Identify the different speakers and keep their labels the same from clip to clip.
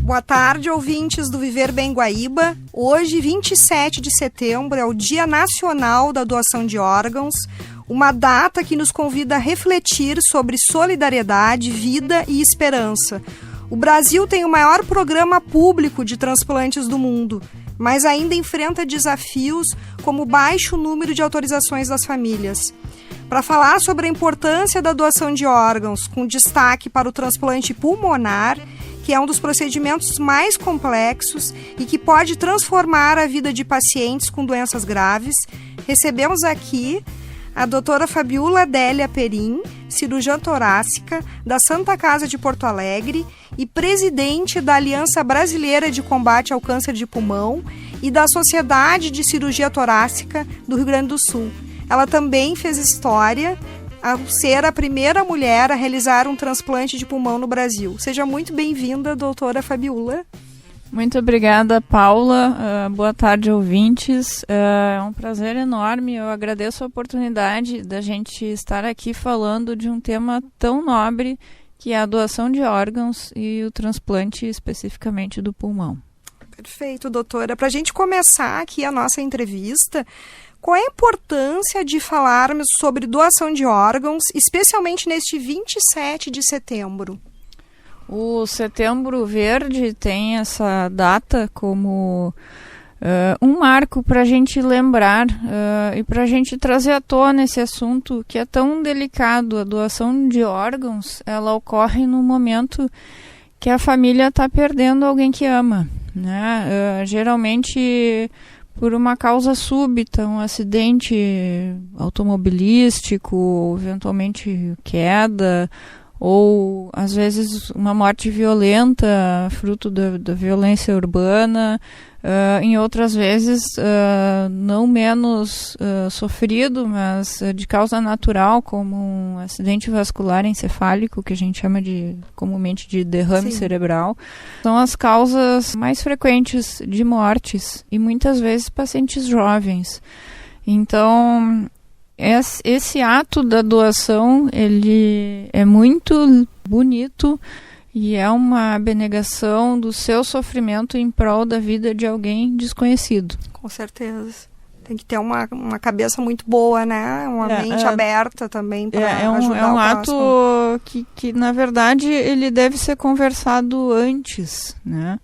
Speaker 1: Boa tarde, ouvintes do Viver Bem Guaíba. Hoje, 27 de setembro, é o Dia Nacional da Doação de Órgãos, uma data que nos convida a refletir sobre solidariedade, vida e esperança. O Brasil tem o maior programa público de transplantes do mundo, mas ainda enfrenta desafios como o baixo número de autorizações das famílias. Para falar sobre a importância da doação de órgãos, com destaque para o transplante pulmonar, que é um dos procedimentos mais complexos e que pode transformar a vida de pacientes com doenças graves, recebemos aqui a doutora Fabiola Adélia Perim, cirurgiã torácica da Santa Casa de Porto Alegre e presidente da Aliança Brasileira de Combate ao Câncer de Pulmão e da Sociedade de Cirurgia Torácica do Rio Grande do Sul. Ela também fez história ao ser a primeira mulher a realizar um transplante de pulmão no Brasil. Seja muito bem-vinda, doutora Fabiola.
Speaker 2: Muito obrigada, Paula. Boa tarde, ouvintes. É um prazer enorme. Eu agradeço a oportunidade da gente estar aqui falando de um tema tão nobre que é a doação de órgãos e o transplante especificamente do pulmão.
Speaker 1: Perfeito, doutora. Para a gente começar aqui a nossa entrevista, qual é a importância de falarmos sobre doação de órgãos, especialmente neste 27 de setembro?
Speaker 2: O Setembro Verde tem essa data como um marco para a gente lembrar e para a gente trazer à tona esse assunto que é tão delicado. A doação de órgãos, ela ocorre no momento que a família está perdendo alguém que ama, né? Geralmente por uma causa súbita, um acidente automobilístico, eventualmente queda, ou às vezes uma morte violenta, fruto da violência urbana, em outras vezes não menos sofrido, mas de causa natural, como um acidente vascular encefálico, que a gente chama comumente de derrame cerebral. São as causas mais frequentes de mortes, e muitas vezes pacientes jovens. Então, esse ato da doação, ele é muito bonito e é uma abnegação do seu sofrimento em prol da vida de alguém desconhecido.
Speaker 1: Com certeza. Tem que ter uma cabeça muito boa, né? Uma mente aberta também para ajudar
Speaker 2: É um
Speaker 1: o
Speaker 2: ato
Speaker 1: próximo.
Speaker 2: que, na verdade, ele deve ser conversado antes, né?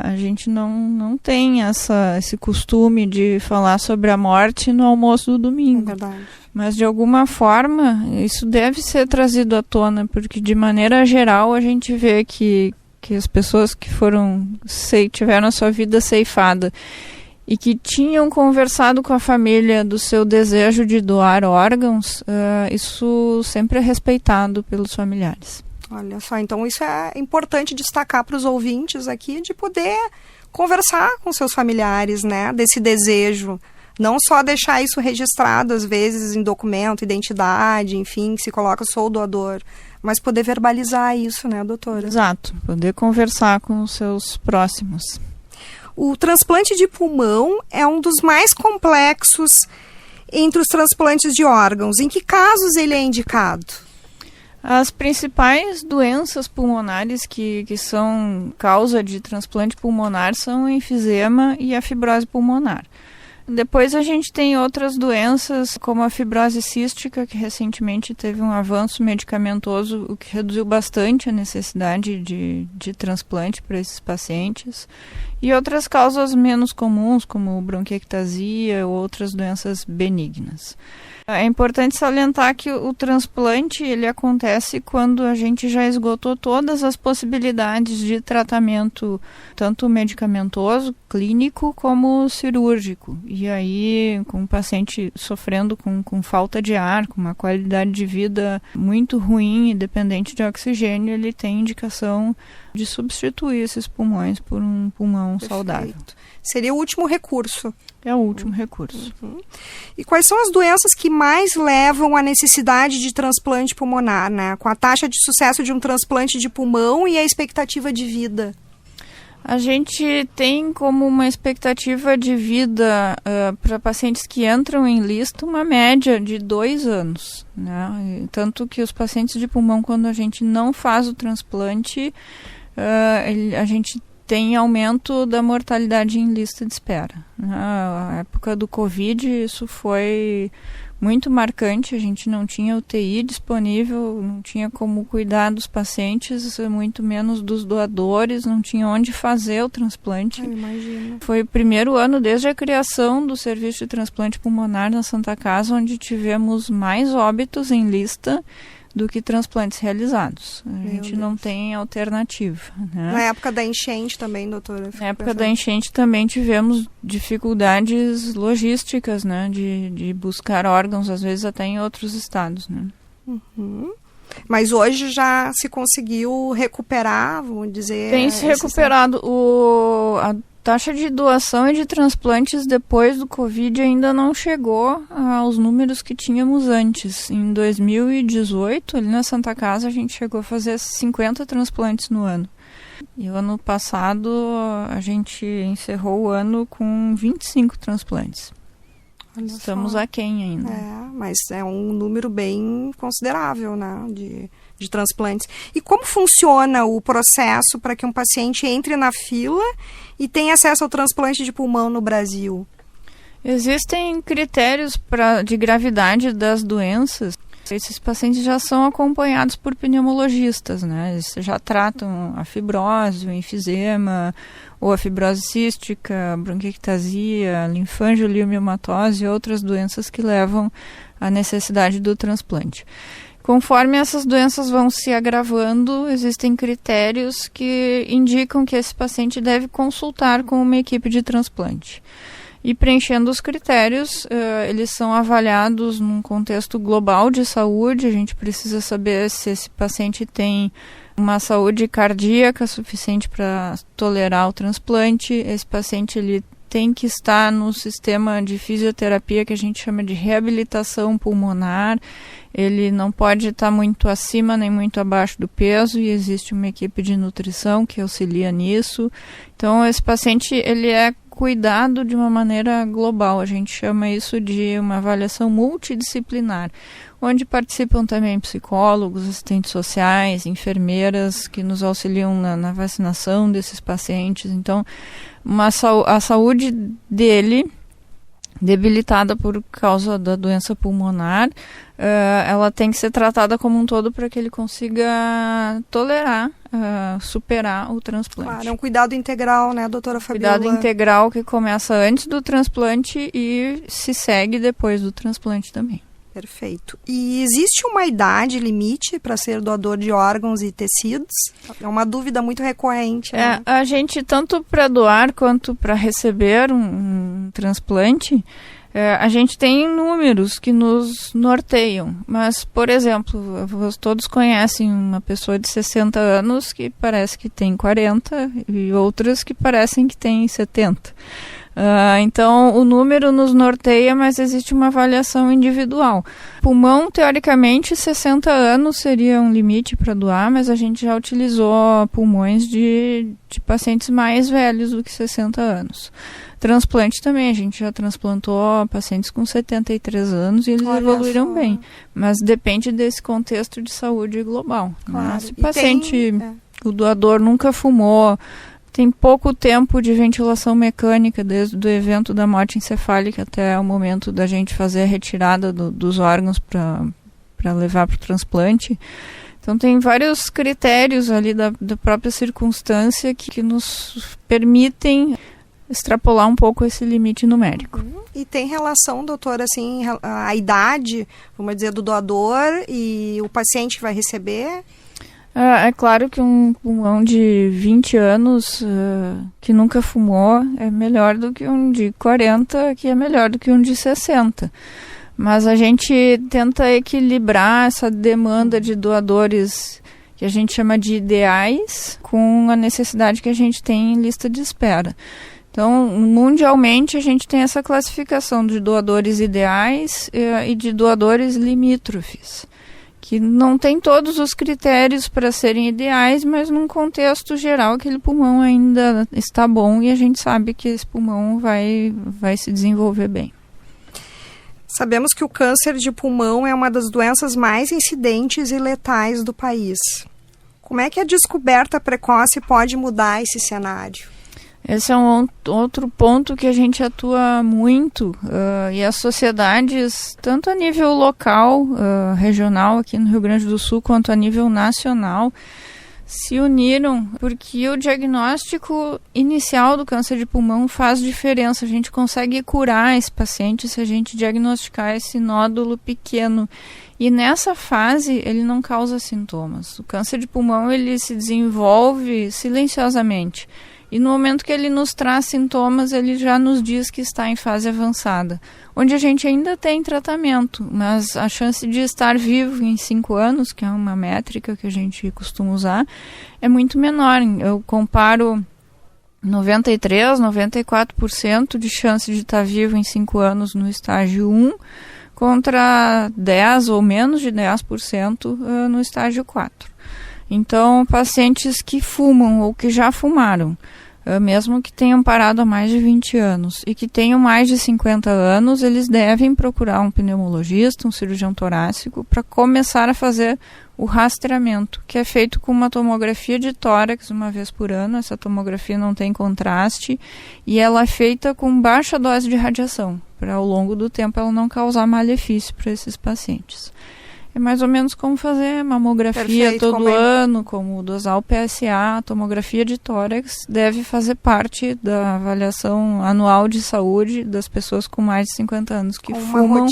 Speaker 2: A gente não tem esse costume de falar sobre a morte no almoço do domingo.
Speaker 1: É verdade. Mas,
Speaker 2: de alguma forma, isso deve ser trazido à tona, porque, de maneira geral, a gente vê que as pessoas que tiveram a sua vida ceifada e que tinham conversado com a família do seu desejo de doar órgãos, isso sempre é respeitado pelos familiares.
Speaker 1: Olha só, então isso é importante destacar para os ouvintes aqui, de poder conversar com seus familiares, né, desse desejo. Não só deixar isso registrado, às vezes, em documento, identidade, enfim, que se coloca sou o doador, mas poder verbalizar isso, né, doutora?
Speaker 2: Exato, poder conversar com os seus próximos.
Speaker 1: O transplante de pulmão é um dos mais complexos entre os transplantes de órgãos. Em que casos ele é indicado?
Speaker 2: As principais doenças pulmonares que são causa de transplante pulmonar são o enfisema e a fibrose pulmonar. Depois a gente tem outras doenças, como a fibrose cística, que recentemente teve um avanço medicamentoso, o que reduziu bastante a necessidade de transplante para esses pacientes. E outras causas menos comuns, como bronquiectasia ou outras doenças benignas. É importante salientar que o transplante ele acontece quando a gente já esgotou todas as possibilidades de tratamento, tanto medicamentoso, clínico, como cirúrgico. E aí, com o paciente sofrendo com falta de ar, com uma qualidade de vida muito ruim e dependente de oxigênio, ele tem indicação de substituir esses pulmões por um pulmão saudável.
Speaker 1: Seria o último recurso.
Speaker 2: É o último recurso.
Speaker 1: E quais são as doenças que mais levam à necessidade de transplante pulmonar, né? Com a taxa de sucesso de um transplante de pulmão e a expectativa de vida?
Speaker 2: A gente tem como uma expectativa de vida para pacientes que entram em lista uma média de 2 anos, né? Tanto que os pacientes de pulmão, quando a gente não faz o transplante, a gente tem aumento da mortalidade em lista de espera. Na época do Covid, isso foi muito marcante, a gente não tinha UTI disponível, não tinha como cuidar dos pacientes, muito menos dos doadores, não tinha onde fazer o transplante.
Speaker 1: Eu imagino.
Speaker 2: Foi o primeiro ano desde a criação do serviço de transplante pulmonar na Santa Casa, onde tivemos mais óbitos em lista do que transplantes realizados. A gente não tem alternativa, né?
Speaker 1: Na época da enchente também, doutora?
Speaker 2: Na época da enchente também tivemos dificuldades logísticas, né? De buscar órgãos, às vezes até em outros estados, né?
Speaker 1: Uhum. Mas hoje já se conseguiu recuperar, vamos dizer...
Speaker 2: Tem se recuperado. A taxa de doação e de transplantes depois do Covid ainda não chegou aos números que tínhamos antes. Em 2018, ali na Santa Casa, a gente chegou a fazer 50 transplantes no ano. E o ano passado, a gente encerrou o ano com 25 transplantes. Estamos aquém ainda.
Speaker 1: Mas é um número bem considerável, né, de transplantes. E como funciona o processo para que um paciente entre na fila e tenha acesso ao transplante de pulmão no Brasil?
Speaker 2: Existem critérios de gravidade das doenças. Esses pacientes já são acompanhados por pneumologistas, né? Eles já tratam a fibrose, o enfisema, ou a fibrose cística, a bronquiectasia, a linfangioliomiomatose e outras doenças que levam à necessidade do transplante. Conforme essas doenças vão se agravando, existem critérios que indicam que esse paciente deve consultar com uma equipe de transplante. E preenchendo os critérios, eles são avaliados num contexto global de saúde. A gente precisa saber se esse paciente tem uma saúde cardíaca suficiente para tolerar o transplante. Esse paciente ele tem que estar no sistema de fisioterapia que a gente chama de reabilitação pulmonar. Ele não pode estar muito acima nem muito abaixo do peso e existe uma equipe de nutrição que auxilia nisso. Então, esse paciente ele é cuidado de uma maneira global. A gente chama isso de uma avaliação multidisciplinar, onde participam também psicólogos, assistentes sociais, enfermeiras que nos auxiliam na vacinação desses pacientes. Então, a saúde dele, debilitada por causa da doença pulmonar, ela tem que ser tratada como um todo para que ele consiga tolerar, superar o transplante.
Speaker 1: Claro, é um cuidado integral, né, doutora Fabiola?
Speaker 2: Cuidado integral que começa antes do transplante e se segue depois do transplante também.
Speaker 1: Perfeito. E existe uma idade limite para ser doador de órgãos e tecidos? É uma dúvida muito recorrente, né?
Speaker 2: A gente, tanto para doar quanto para receber um transplante, a gente tem números que nos norteiam. Mas, por exemplo, todos conhecem uma pessoa de 60 anos que parece que tem 40 e outras que parecem que tem 70. Então, o número nos norteia, mas existe uma avaliação individual. Pulmão, teoricamente, 60 anos seria um limite para doar, mas a gente já utilizou pulmões de pacientes mais velhos do que 60 anos. Transplante também, a gente já transplantou pacientes com 73 anos e eles evoluíram bem. Mas depende desse contexto de saúde global.
Speaker 1: Claro.
Speaker 2: Né? Se o paciente, o doador nunca fumou, tem pouco tempo de ventilação mecânica, desde o evento da morte encefálica até o momento da gente fazer a retirada dos órgãos para levar para o transplante. Então, tem vários critérios ali da própria circunstância que nos permitem extrapolar um pouco esse limite numérico.
Speaker 1: E tem relação, doutora, assim, a idade, vamos dizer, do doador e o paciente que vai receber?
Speaker 2: É claro que um pulmão de 20 anos que nunca fumou é melhor do que um de 40, que é melhor do que um de 60. Mas a gente tenta equilibrar essa demanda de doadores que a gente chama de ideais com a necessidade que a gente tem em lista de espera. Então, mundialmente, a gente tem essa classificação de doadores ideais e de doadores limítrofes, que não tem todos os critérios para serem ideais, mas num contexto geral aquele pulmão ainda está bom e a gente sabe que esse pulmão vai se desenvolver bem.
Speaker 1: Sabemos que o câncer de pulmão é uma das doenças mais incidentes e letais do país. Como é que a descoberta precoce pode mudar esse cenário?
Speaker 2: Esse é um outro ponto que a gente atua muito, e as sociedades, tanto a nível local, regional aqui no Rio Grande do Sul, quanto a nível nacional, se uniram, porque o diagnóstico inicial do câncer de pulmão faz diferença. A gente consegue curar esse paciente se a gente diagnosticar esse nódulo pequeno. E nessa fase, ele não causa sintomas. O câncer de pulmão, ele se desenvolve silenciosamente. E no momento que ele nos traz sintomas, ele já nos diz que está em fase avançada, onde a gente ainda tem tratamento, mas a chance de estar vivo em 5 anos, que é uma métrica que a gente costuma usar, é muito menor. Eu comparo 93%, 94% de chance de estar vivo em 5 anos no estágio 1, contra 10% ou menos de 10% no estágio 4. Então, pacientes que fumam ou que já fumaram, mesmo que tenham parado há mais de 20 anos e que tenham mais de 50 anos, eles devem procurar um pneumologista, um cirurgião torácico, para começar a fazer o rastreamento, que é feito com uma tomografia de tórax uma vez por ano. Essa tomografia não tem contraste e ela é feita com baixa dose de radiação, para ao longo do tempo ela não causar malefício para esses pacientes. É mais ou menos como fazer mamografia todo ano, como dosar o PSA. A tomografia de tórax deve fazer parte da avaliação anual de saúde das pessoas com mais de 50 anos que fumam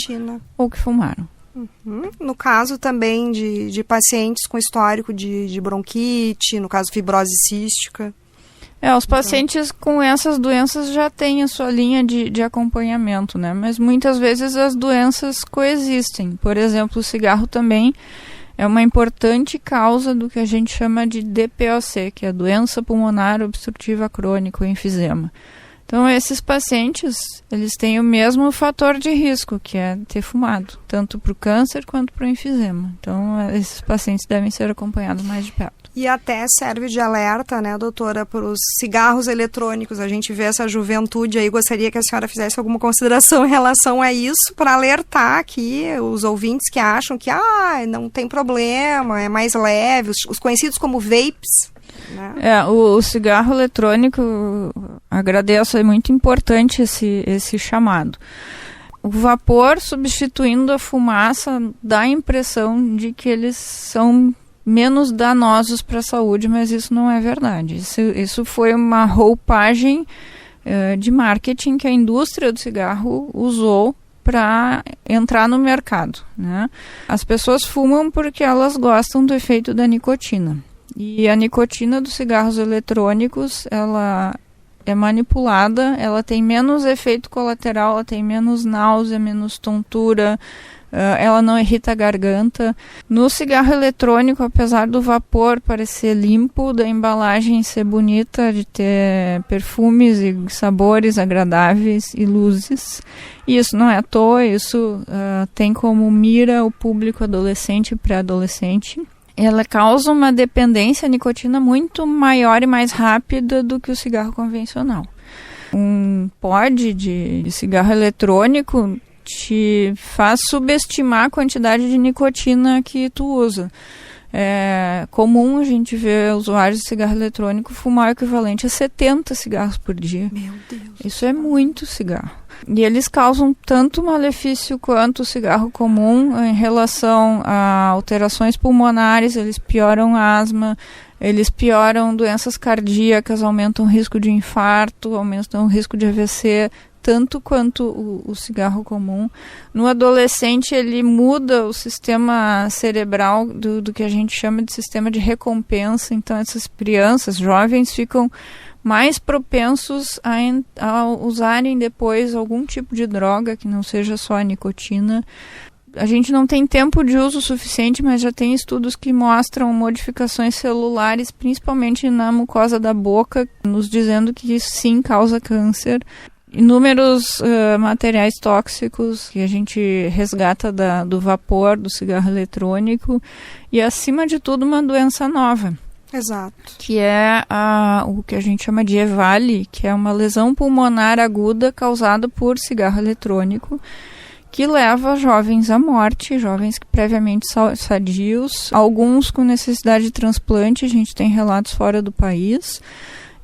Speaker 2: ou que fumaram.
Speaker 1: No caso também de pacientes com histórico de bronquite, no caso fibrose cística.
Speaker 2: Os pacientes com essas doenças já têm a sua linha de acompanhamento, né? Mas muitas vezes as doenças coexistem. Por exemplo, o cigarro também é uma importante causa do que a gente chama de DPOC, que é a doença pulmonar obstrutiva crônica, ou enfisema. Então, esses pacientes, eles têm o mesmo fator de risco, que é ter fumado, tanto para o câncer quanto para o enfisema. Então, esses pacientes devem ser acompanhados mais de perto.
Speaker 1: E até serve de alerta, né, doutora, para os cigarros eletrônicos. A gente vê essa juventude aí, gostaria que a senhora fizesse alguma consideração em relação a isso, para alertar aqui os ouvintes que acham que não tem problema, é mais leve, os conhecidos como vapes. Né?
Speaker 2: O cigarro eletrônico, agradeço, é muito importante esse chamado. O vapor substituindo a fumaça dá a impressão de que eles são menos danosos para a saúde, mas isso não é verdade. Isso foi uma roupagem de marketing que a indústria do cigarro usou para entrar no mercado, né? As pessoas fumam porque elas gostam do efeito da nicotina. E a nicotina dos cigarros eletrônicos, ela é manipulada, ela tem menos efeito colateral, ela tem menos náusea, menos tontura, ela não irrita a garganta. No cigarro eletrônico, apesar do vapor parecer limpo, da embalagem ser bonita, de ter perfumes e sabores agradáveis e luzes, e isso não é à toa, isso tem como mira o público adolescente e pré-adolescente. Ela causa uma dependência à nicotina muito maior e mais rápida do que o cigarro convencional. Um pod de cigarro eletrônico te faz subestimar a quantidade de nicotina que tu usa. É comum a gente ver usuários de cigarro eletrônico fumar o equivalente a 70 cigarros por dia.
Speaker 1: Meu Deus.
Speaker 2: Isso é muito cigarro. E eles causam tanto malefício quanto o cigarro comum em relação a alterações pulmonares. Eles pioram asma, eles pioram doenças cardíacas, aumentam o risco de infarto, aumentam o risco de AVC, tanto quanto o cigarro comum. No adolescente, ele muda o sistema cerebral do que a gente chama de sistema de recompensa. Então, essas crianças, jovens, ficam mais propensos a usarem depois algum tipo de droga que não seja só a nicotina. A gente não tem tempo de uso suficiente, mas já tem estudos que mostram modificações celulares, principalmente na mucosa da boca, nos dizendo que isso sim causa câncer. Inúmeros materiais tóxicos que a gente resgata do vapor, do cigarro eletrônico, e acima de tudo uma doença nova.
Speaker 1: Exato.
Speaker 2: Que é o que a gente chama de EVALI, que é uma lesão pulmonar aguda causada por cigarro eletrônico, que leva jovens à morte, jovens previamente sadios, alguns com necessidade de transplante, a gente tem relatos fora do país.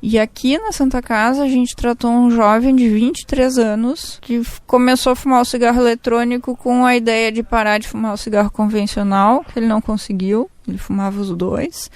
Speaker 2: E aqui na Santa Casa a gente tratou um jovem de 23 anos que começou a fumar o cigarro eletrônico com a ideia de parar de fumar o cigarro convencional, que ele não conseguiu, ele fumava os dois.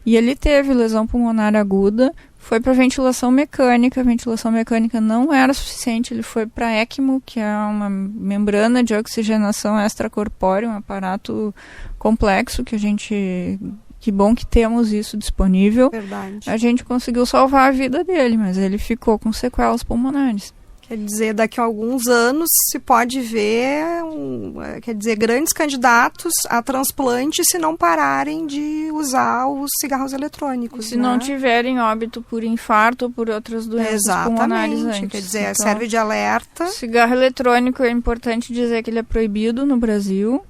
Speaker 2: E ele teve lesão pulmonar aguda, foi para ventilação mecânica, a ventilação mecânica não era suficiente, ele foi para ECMO, que é uma membrana de oxigenação extracorpórea, um aparato complexo que bom que temos isso disponível.
Speaker 1: Verdade.
Speaker 2: A gente conseguiu salvar a vida dele, mas ele ficou com sequelas pulmonares.
Speaker 1: Quer dizer, daqui a alguns anos se pode ver, grandes candidatos a transplante se não pararem de usar os cigarros eletrônicos.
Speaker 2: Se não tiverem óbito por infarto ou por outras doenças pulmonares antes.
Speaker 1: Quer dizer, então, serve de alerta.
Speaker 2: Cigarro eletrônico, é importante dizer que ele é proibido no Brasil.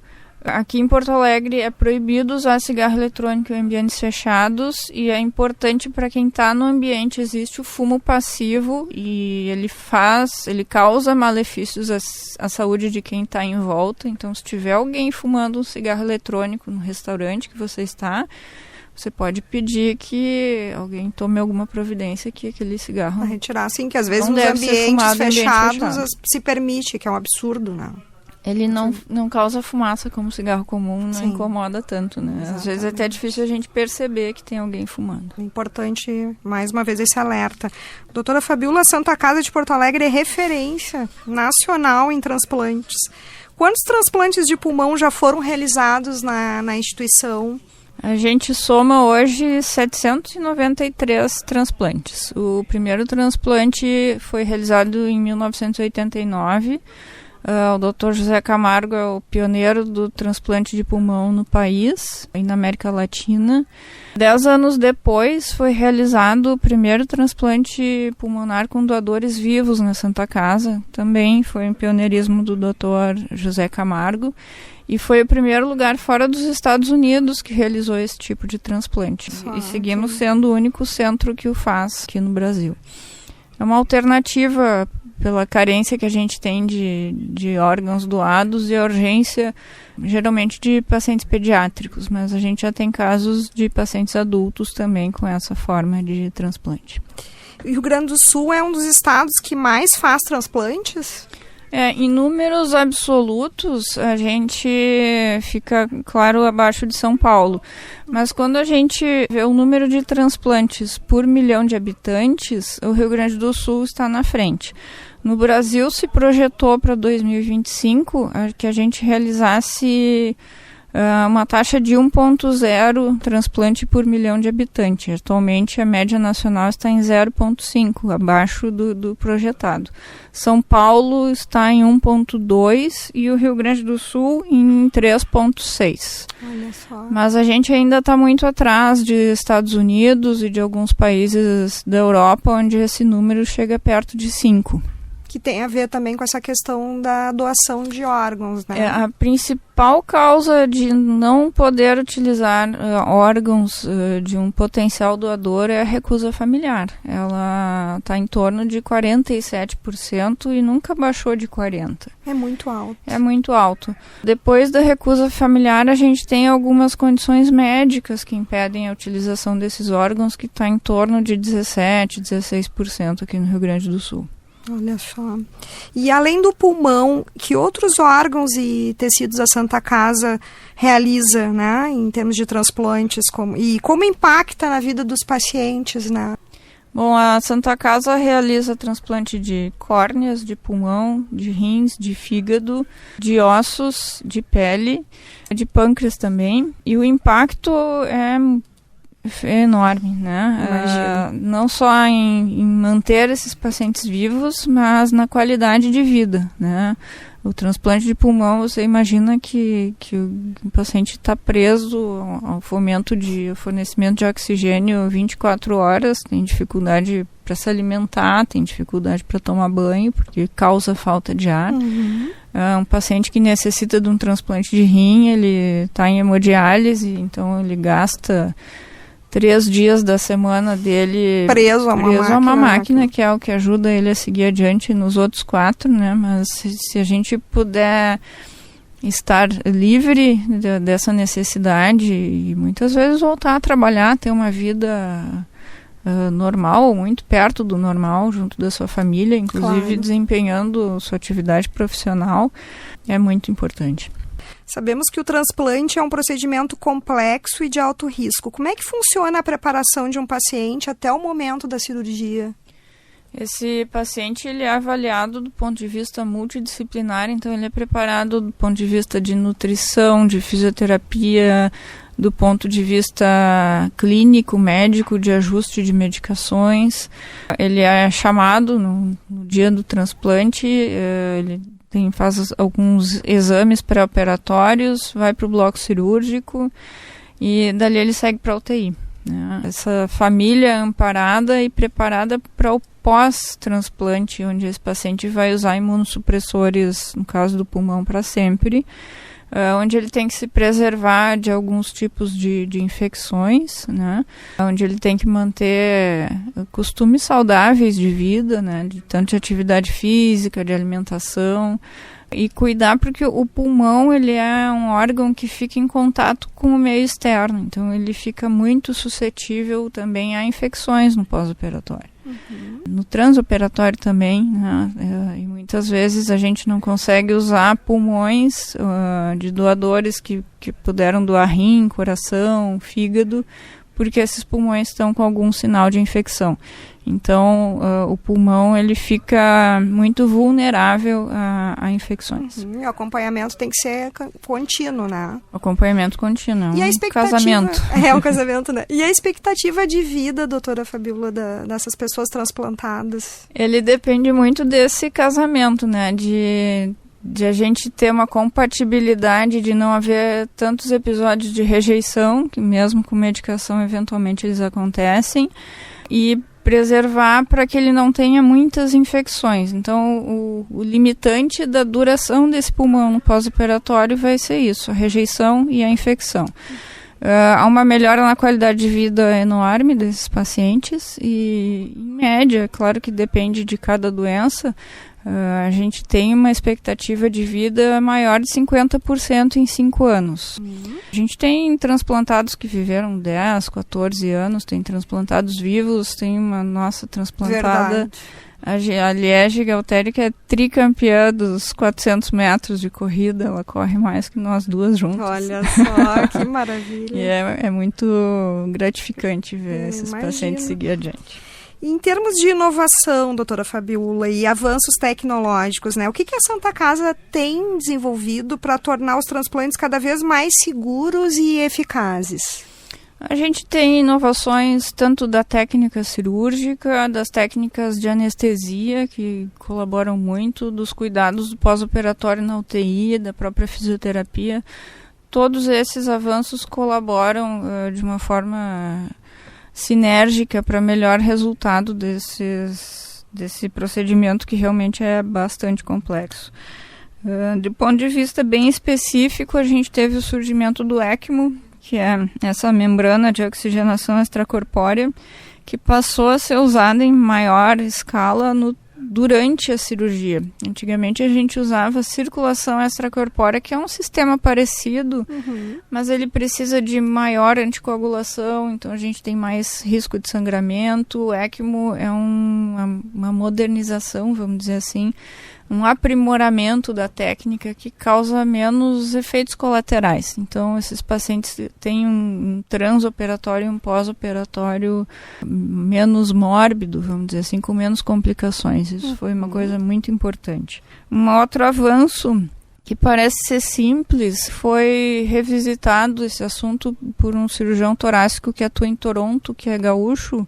Speaker 2: Aqui em Porto Alegre é proibido usar cigarro eletrônico em ambientes fechados e é importante para quem está no ambiente, existe o fumo passivo e ele causa malefícios à saúde de quem está em volta. Então, se tiver alguém fumando um cigarro eletrônico no restaurante que você está, você pode pedir que alguém tome alguma providência que aquele cigarro...
Speaker 1: retirar, sim, que às vezes nos ambientes fechados se permite, que é um absurdo, né?
Speaker 2: Ele não causa fumaça como cigarro comum, não incomoda tanto, né?
Speaker 1: Exatamente.
Speaker 2: Às vezes é até difícil a gente perceber que tem alguém fumando.
Speaker 1: É importante, mais uma vez, esse alerta. Doutora Fabíola, Santa Casa de Porto Alegre é referência nacional em transplantes. Quantos transplantes de pulmão já foram realizados na instituição?
Speaker 2: A gente soma hoje 793 transplantes. O primeiro transplante foi realizado em 1989. O Dr. José Camargo é o pioneiro do transplante de pulmão no país e na América Latina. 10 anos depois foi realizado o primeiro transplante pulmonar com doadores vivos na Santa Casa. Também foi um pioneirismo do Dr. José Camargo. E foi o primeiro lugar fora dos Estados Unidos que realizou esse tipo de transplante. E seguimos sendo o único centro que o faz aqui no Brasil. É uma alternativa pela carência que a gente tem de órgãos doados e a urgência, geralmente, de pacientes pediátricos, mas a gente já tem casos de pacientes adultos também com essa forma de transplante.
Speaker 1: E o Rio Grande do Sul é um dos estados que mais faz transplantes?
Speaker 2: Em números absolutos, a gente fica, claro, abaixo de São Paulo. Mas quando a gente vê o número de transplantes por milhão de habitantes, o Rio Grande do Sul está na frente. No Brasil, se projetou para 2025 que a gente realizasse uma taxa de 1,0 transplante por milhão de habitantes. Atualmente, a média nacional está em 0,5, abaixo do projetado. São Paulo está em 1,2 e o Rio Grande do Sul em 3,6.
Speaker 1: Olha só.
Speaker 2: Mas a gente ainda está muito atrás de Estados Unidos e de alguns países da Europa, onde esse número chega perto de 5.
Speaker 1: Que tem a ver também com essa questão da doação de órgãos, né?
Speaker 2: A principal causa de não poder utilizar órgãos de um potencial doador é a recusa familiar. Ela está em torno de 47% e nunca baixou de 40%.
Speaker 1: É muito alto.
Speaker 2: É muito alto. Depois da recusa familiar, a gente tem algumas condições médicas que impedem a utilização desses órgãos, que está em torno de 17%, 16% aqui no Rio Grande do Sul.
Speaker 1: Olha só. E além do pulmão, que outros órgãos e tecidos a Santa Casa realiza, né, em termos de transplantes, como impacta na vida dos pacientes, né?
Speaker 2: Bom, a Santa Casa realiza transplante de córneas, de pulmão, de rins, de fígado, de ossos, de pele, de pâncreas também. E o impacto é enorme, né? Não só em manter esses pacientes vivos, mas na qualidade de vida, né? O transplante de pulmão, você imagina que o paciente está preso ao fornecimento de oxigênio 24 horas, tem dificuldade para se alimentar, tem dificuldade para tomar banho, porque causa falta de ar.
Speaker 1: Uhum.
Speaker 2: Um paciente que necessita de um transplante de rim, ele está em hemodiálise, então ele gasta 3 dias da semana dele
Speaker 1: preso a uma
Speaker 2: máquina, que é o que ajuda ele a seguir adiante nos outros 4, né? Mas se a gente puder estar livre dessa necessidade e muitas vezes voltar a trabalhar, ter uma vida normal, muito perto do normal, junto da sua família, inclusive desempenhando sua atividade profissional, é muito importante.
Speaker 1: Sabemos que o transplante é um procedimento complexo e de alto risco. Como é que funciona a preparação de um paciente até o momento da cirurgia?
Speaker 2: Esse paciente ele é avaliado do ponto de vista multidisciplinar, então ele é preparado do ponto de vista de nutrição, de fisioterapia, do ponto de vista clínico, médico, de ajuste de medicações. Ele é chamado no dia do transplante, ele faz alguns exames pré-operatórios, vai para o bloco cirúrgico e dali ele segue para a UTI. Né? Essa família é amparada e preparada para o pós-transplante, onde esse paciente vai usar imunossupressores, no caso do pulmão, para sempre, onde ele tem que se preservar de alguns tipos de infecções, né? Onde ele tem que manter costumes saudáveis de vida, né? Tanto de atividade física, de alimentação, e cuidar porque o pulmão ele é um órgão que fica em contato com o meio externo, então ele fica muito suscetível também a infecções no pós-operatório. No transoperatório também, né? E muitas vezes a gente não consegue usar pulmões de doadores que puderam doar rim, coração, fígado, porque esses pulmões estão com algum sinal de infecção. Então, o pulmão ele fica muito vulnerável a infecções.
Speaker 1: O acompanhamento tem que ser contínuo, né?
Speaker 2: Acompanhamento contínuo,
Speaker 1: e
Speaker 2: um casamento.
Speaker 1: É um casamento, né? E a expectativa de vida, doutora Fabíola, dessas pessoas transplantadas?
Speaker 2: Ele depende muito desse casamento, né? De a gente ter uma compatibilidade, de não haver tantos episódios de rejeição, que mesmo com medicação eventualmente eles acontecem, e preservar para que ele não tenha muitas infecções. Então, o limitante da duração desse pulmão no pós-operatório vai ser isso, a rejeição e a infecção. Há uma melhora na qualidade de vida enorme desses pacientes e, em média, claro que depende de cada doença, a gente tem uma expectativa de vida maior de 50% em 5 anos. A gente tem transplantados que viveram 10, 14 anos, tem transplantados vivos, tem uma nossa transplantada, a Liege Galteri, que é tricampeã dos 400 metros de corrida, ela corre mais que nós duas juntas.
Speaker 1: Olha só, que maravilha.
Speaker 2: E é muito gratificante ver esses pacientes seguir adiante.
Speaker 1: Em termos de inovação, doutora Fabíola, e avanços tecnológicos, né? O que a Santa Casa tem desenvolvido para tornar os transplantes cada vez mais seguros e eficazes?
Speaker 2: A gente tem inovações tanto da técnica cirúrgica, das técnicas de anestesia, que colaboram muito, dos cuidados do pós-operatório na UTI, da própria fisioterapia. Todos esses avanços colaboram de uma forma sinérgica para melhor resultado desse procedimento que realmente é bastante complexo. Do ponto de vista bem específico, a gente teve o surgimento do ECMO, que é essa membrana de oxigenação extracorpórea, que passou a ser usada em maior escala durante a cirurgia. Antigamente a gente usava circulação extracorpórea, que é um sistema parecido, mas ele precisa de maior anticoagulação, então a gente tem mais risco de sangramento. O ECMO é uma modernização, vamos dizer assim, um aprimoramento da técnica que causa menos efeitos colaterais. Então, esses pacientes têm um transoperatório e um pós-operatório menos mórbido, vamos dizer assim, com menos complicações. Isso foi uma coisa muito importante. Um outro avanço que parece ser simples, foi revisitado esse assunto por um cirurgião torácico que atua em Toronto, que é gaúcho,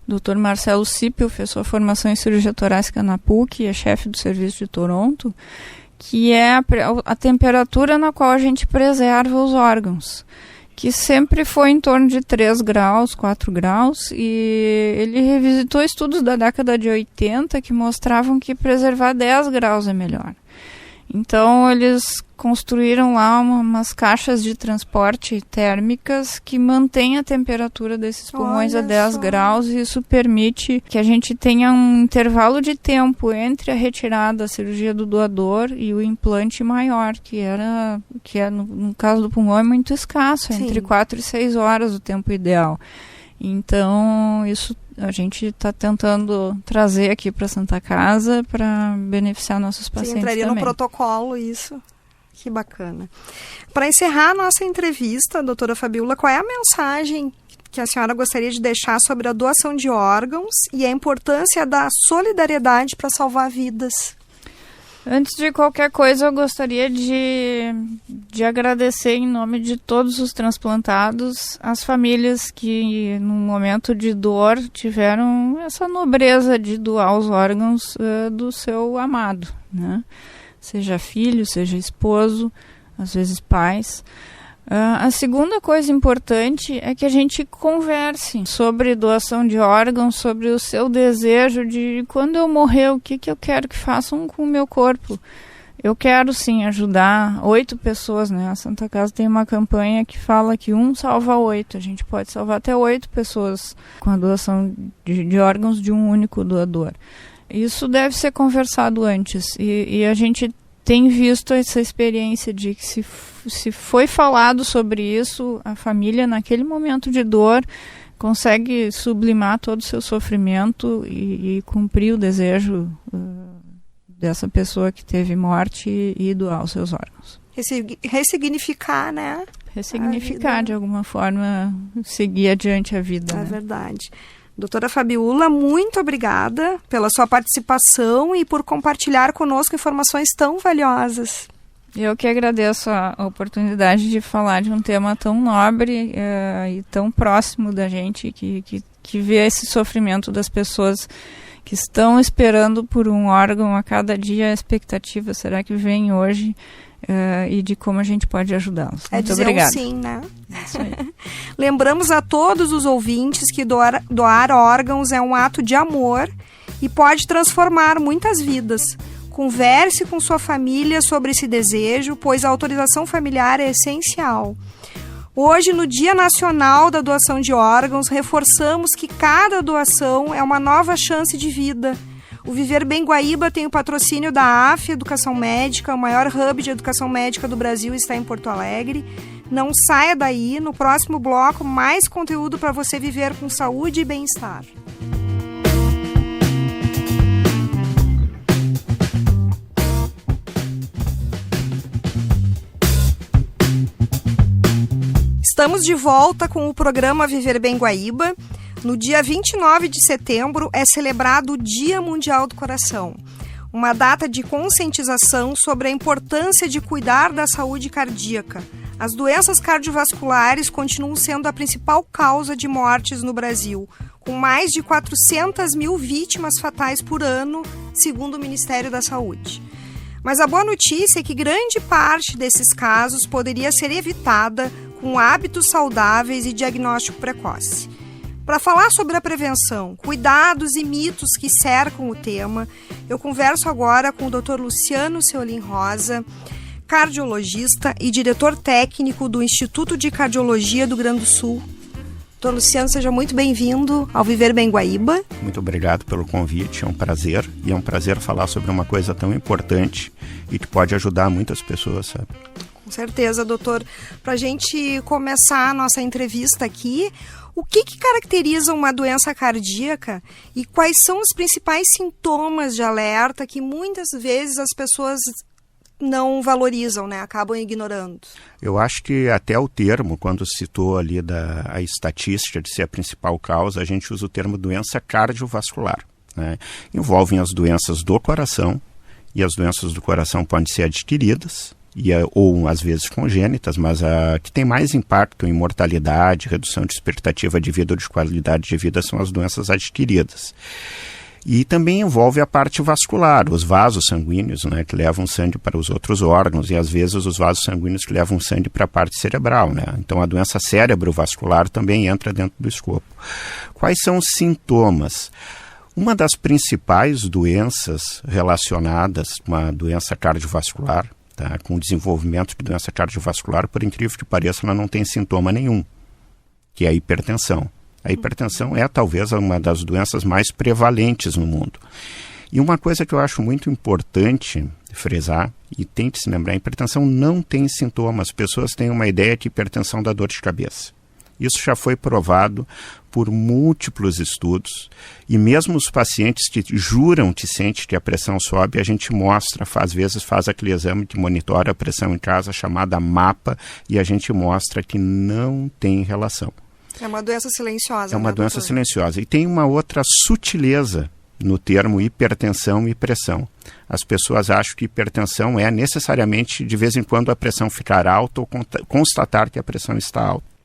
Speaker 2: Dr. Marcelo Sipel, fez sua formação em cirurgia torácica na PUC e é chefe do serviço de Toronto, que é a temperatura na qual a gente preserva os órgãos, que sempre foi em torno de 3 graus, 4 graus, e ele revisitou estudos da década de 80 que mostravam que preservar 10 graus é melhor. Então, eles construíram lá umas caixas de transporte térmicas que mantêm a temperatura desses pulmões a 10 graus, e isso permite que a gente tenha um intervalo de tempo entre a retirada, a cirurgia do doador e o implante maior, que no caso do pulmão é muito escasso, entre 4 e 6 horas o tempo ideal. Então, isso a gente está tentando trazer aqui para a Santa Casa para beneficiar nossos pacientes também.
Speaker 1: Entraria no protocolo isso. Que bacana. Para encerrar a nossa entrevista, doutora Fabiola, qual é a mensagem que a senhora gostaria de deixar sobre a doação de órgãos e a importância da solidariedade para salvar vidas?
Speaker 2: Antes de qualquer coisa, eu gostaria de agradecer em nome de todos os transplantados as famílias que, num momento de dor, tiveram essa nobreza de doar os órgãos do seu amado, né? Seja filho, seja esposo, às vezes pais. A segunda coisa importante é que a gente converse sobre doação de órgãos, sobre o seu desejo de quando eu morrer, o que eu quero que façam com o meu corpo. Eu quero sim ajudar 8 pessoas, né? A Santa Casa tem uma campanha que fala que 1 salva 8. A gente pode salvar até 8 pessoas com a doação de órgãos de um único doador. Isso deve ser conversado antes, e a gente tem visto essa experiência de que se foi falado sobre isso, a família naquele momento de dor consegue sublimar todo o seu sofrimento e cumprir o desejo dessa pessoa que teve morte e doar os seus órgãos.
Speaker 1: Ressignificar, né?
Speaker 2: Ressignificar, de alguma forma, seguir adiante a vida.
Speaker 1: É,
Speaker 2: né?
Speaker 1: Verdade. Doutora Fabiola, muito obrigada pela sua participação e por compartilhar conosco informações tão valiosas.
Speaker 2: Eu que agradeço a oportunidade de falar de um tema tão nobre e tão próximo da gente, que vê esse sofrimento das pessoas que estão esperando por um órgão a cada dia. A expectativa será que vem hoje, e de como a gente pode ajudá-los. Muito obrigada.
Speaker 1: Sim, né? Isso aí. Lembramos a todos os ouvintes que doar órgãos é um ato de amor e pode transformar muitas vidas. Converse com sua família sobre esse desejo, pois a autorização familiar é essencial. Hoje, no Dia Nacional da Doação de Órgãos, reforçamos que cada doação é uma nova chance de vida. O Viver Bem Guaíba tem o patrocínio da AF Educação Médica, o maior hub de educação médica do Brasil está em Porto Alegre. Não saia daí, no próximo bloco, mais conteúdo para você viver com saúde e bem-estar. Estamos de volta com o programa Viver Bem Guaíba. No dia 29 de setembro é celebrado o Dia Mundial do Coração, uma data de conscientização sobre a importância de cuidar da saúde cardíaca. As doenças cardiovasculares continuam sendo a principal causa de mortes no Brasil, com mais de 400 mil vítimas fatais por ano, segundo o Ministério da Saúde. Mas a boa notícia é que grande parte desses casos poderia ser evitada com hábitos saudáveis e diagnóstico precoce. Para falar sobre a prevenção, cuidados e mitos que cercam o tema, eu converso agora com o Dr. Luciano Seolim Rosa, cardiologista e diretor técnico do Instituto de Cardiologia do Rio Grande do Sul. Dr. Luciano, seja muito bem-vindo ao Viver Bem Guaíba.
Speaker 3: Muito obrigado pelo convite, é um prazer. E é um prazer falar sobre uma coisa tão importante e que pode ajudar muitas pessoas, sabe?
Speaker 1: Com certeza, doutor. Para a gente começar a nossa entrevista aqui, o que caracteriza uma doença cardíaca e quais são os principais sintomas de alerta que muitas vezes as pessoas não valorizam, né? Acabam ignorando?
Speaker 3: Eu acho que até o termo, quando citou ali a estatística de ser a principal causa, a gente usa o termo doença cardiovascular, né? Envolvem as doenças do coração, e as doenças do coração podem ser adquiridas, ou às vezes congênitas, mas a que tem mais impacto em mortalidade, redução de expectativa de vida ou de qualidade de vida são as doenças adquiridas. E também envolve a parte vascular, os vasos sanguíneos, né, que levam sangue para os outros órgãos, e às vezes os vasos sanguíneos que levam sangue para a parte cerebral, né? Então a doença cerebrovascular também entra dentro do escopo. Quais são os sintomas? Uma das principais doenças relacionadas com a doença cardiovascular, tá, com o desenvolvimento de doença cardiovascular, por incrível que pareça, ela não tem sintoma nenhum, que é a hipertensão. A hipertensão é talvez uma das doenças mais prevalentes no mundo. E uma coisa que eu acho muito importante frisar, e tem que se lembrar, a hipertensão não tem sintomas. As pessoas têm uma ideia que hipertensão dá dor de cabeça. Isso já foi provado por múltiplos estudos, e mesmo os pacientes que juram que sente que a pressão sobe, a gente mostra, às vezes faz aquele exame que monitora a pressão em casa, chamada MAPA, e a gente mostra que não tem relação.
Speaker 1: É uma doença silenciosa.
Speaker 3: É uma doença silenciosa. E tem uma outra sutileza no termo hipertensão e pressão. As pessoas acham que hipertensão é necessariamente, de vez em quando, a pressão ficar alta ou constatar que a pressão está alta.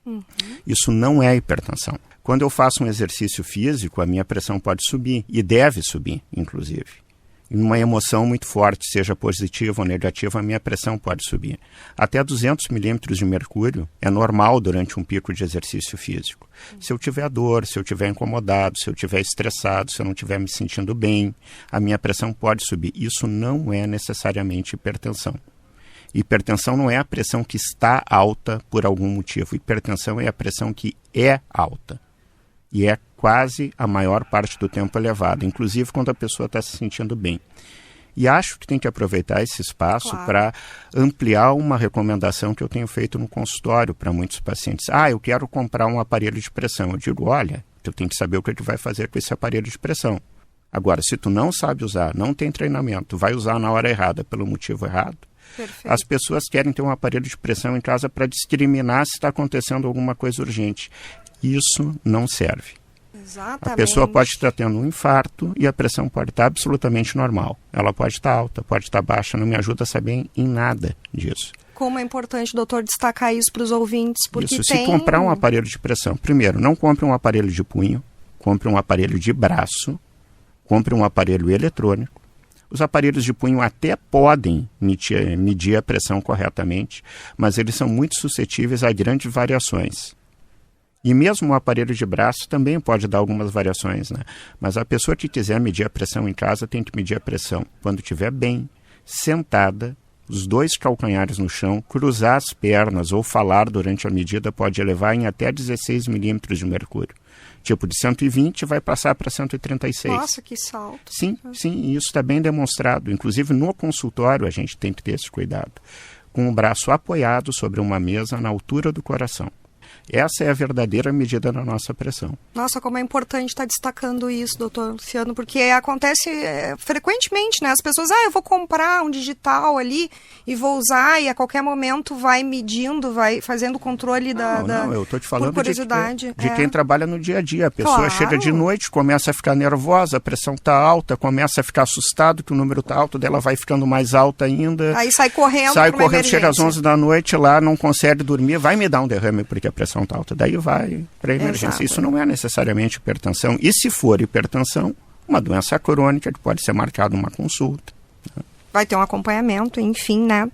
Speaker 3: Isso não é hipertensão. Quando eu faço um exercício físico, a minha pressão pode subir, e deve subir, inclusive. Em uma emoção muito forte, seja positiva ou negativa, a minha pressão pode subir. Até 200 milímetros de mercúrio é normal durante um pico de exercício físico. Se eu tiver dor, se eu estiver incomodado, se eu estiver estressado, se eu não estiver me sentindo bem, a minha pressão pode subir. Isso não é necessariamente hipertensão. Hipertensão não é a pressão que está alta por algum motivo. Hipertensão é a pressão que é alta. E é quase a maior parte do tempo elevada, inclusive quando a pessoa está se sentindo bem. E acho que tem que aproveitar esse espaço para ampliar uma recomendação que eu tenho feito no consultório para muitos pacientes. Eu quero comprar um aparelho de pressão. Eu digo, olha, tu tem que saber o que tu vai fazer com esse aparelho de pressão. Agora, se tu não sabe usar, não tem treinamento, vai usar na hora errada, pelo motivo errado.
Speaker 1: Perfeito.
Speaker 3: As pessoas querem ter um aparelho de pressão em casa para discriminar se está acontecendo alguma coisa urgente. Isso não serve.
Speaker 1: Exatamente.
Speaker 3: A pessoa pode estar tendo um infarto e a pressão pode estar absolutamente normal. Ela pode estar alta, pode estar baixa, não me ajuda a saber em nada disso.
Speaker 1: Como é importante, doutor, destacar isso para os ouvintes, porque
Speaker 3: isso, se comprar um aparelho de pressão, primeiro, não compre um aparelho de punho, compre um aparelho de braço, compre um aparelho eletrônico. Os aparelhos de punho até podem medir a pressão corretamente, mas eles são muito suscetíveis a grandes variações. E mesmo o aparelho de braço também pode dar algumas variações, né? Mas a pessoa que quiser medir a pressão em casa tem que medir a pressão quando estiver bem, sentada, os dois calcanhares no chão, cruzar as pernas ou falar durante a medida pode elevar em até 16 milímetros de mercúrio. Tipo, de 120 vai passar para 136.
Speaker 1: Nossa, que salto.
Speaker 3: Sim, e isso está bem demonstrado. Inclusive, no consultório, a gente tem que ter esse cuidado. Com o braço apoiado sobre uma mesa na altura do coração. Essa é a verdadeira medida da nossa pressão.
Speaker 1: Nossa, como é importante estar destacando isso, doutor Luciano, porque acontece frequentemente, né? As pessoas, eu vou comprar um digital ali e vou usar, e a qualquer momento vai medindo, vai fazendo o controle
Speaker 3: Não, eu estou te falando
Speaker 1: por curiosidade.
Speaker 3: de quem trabalha no dia a dia. A pessoa chega de noite, começa a ficar nervosa, a pressão está alta, começa a ficar assustado que o número está alto, dela vai ficando mais alta ainda.
Speaker 1: Aí sai correndo,
Speaker 3: chega às 11 da noite lá, não consegue dormir, vai me dar um derrame porque a pressão está alta. Daí vai para a emergência. Exato. Isso não é necessariamente hipertensão. E se for hipertensão, uma doença crônica que pode ser marcada uma consulta.
Speaker 1: Vai ter um acompanhamento, enfim, né?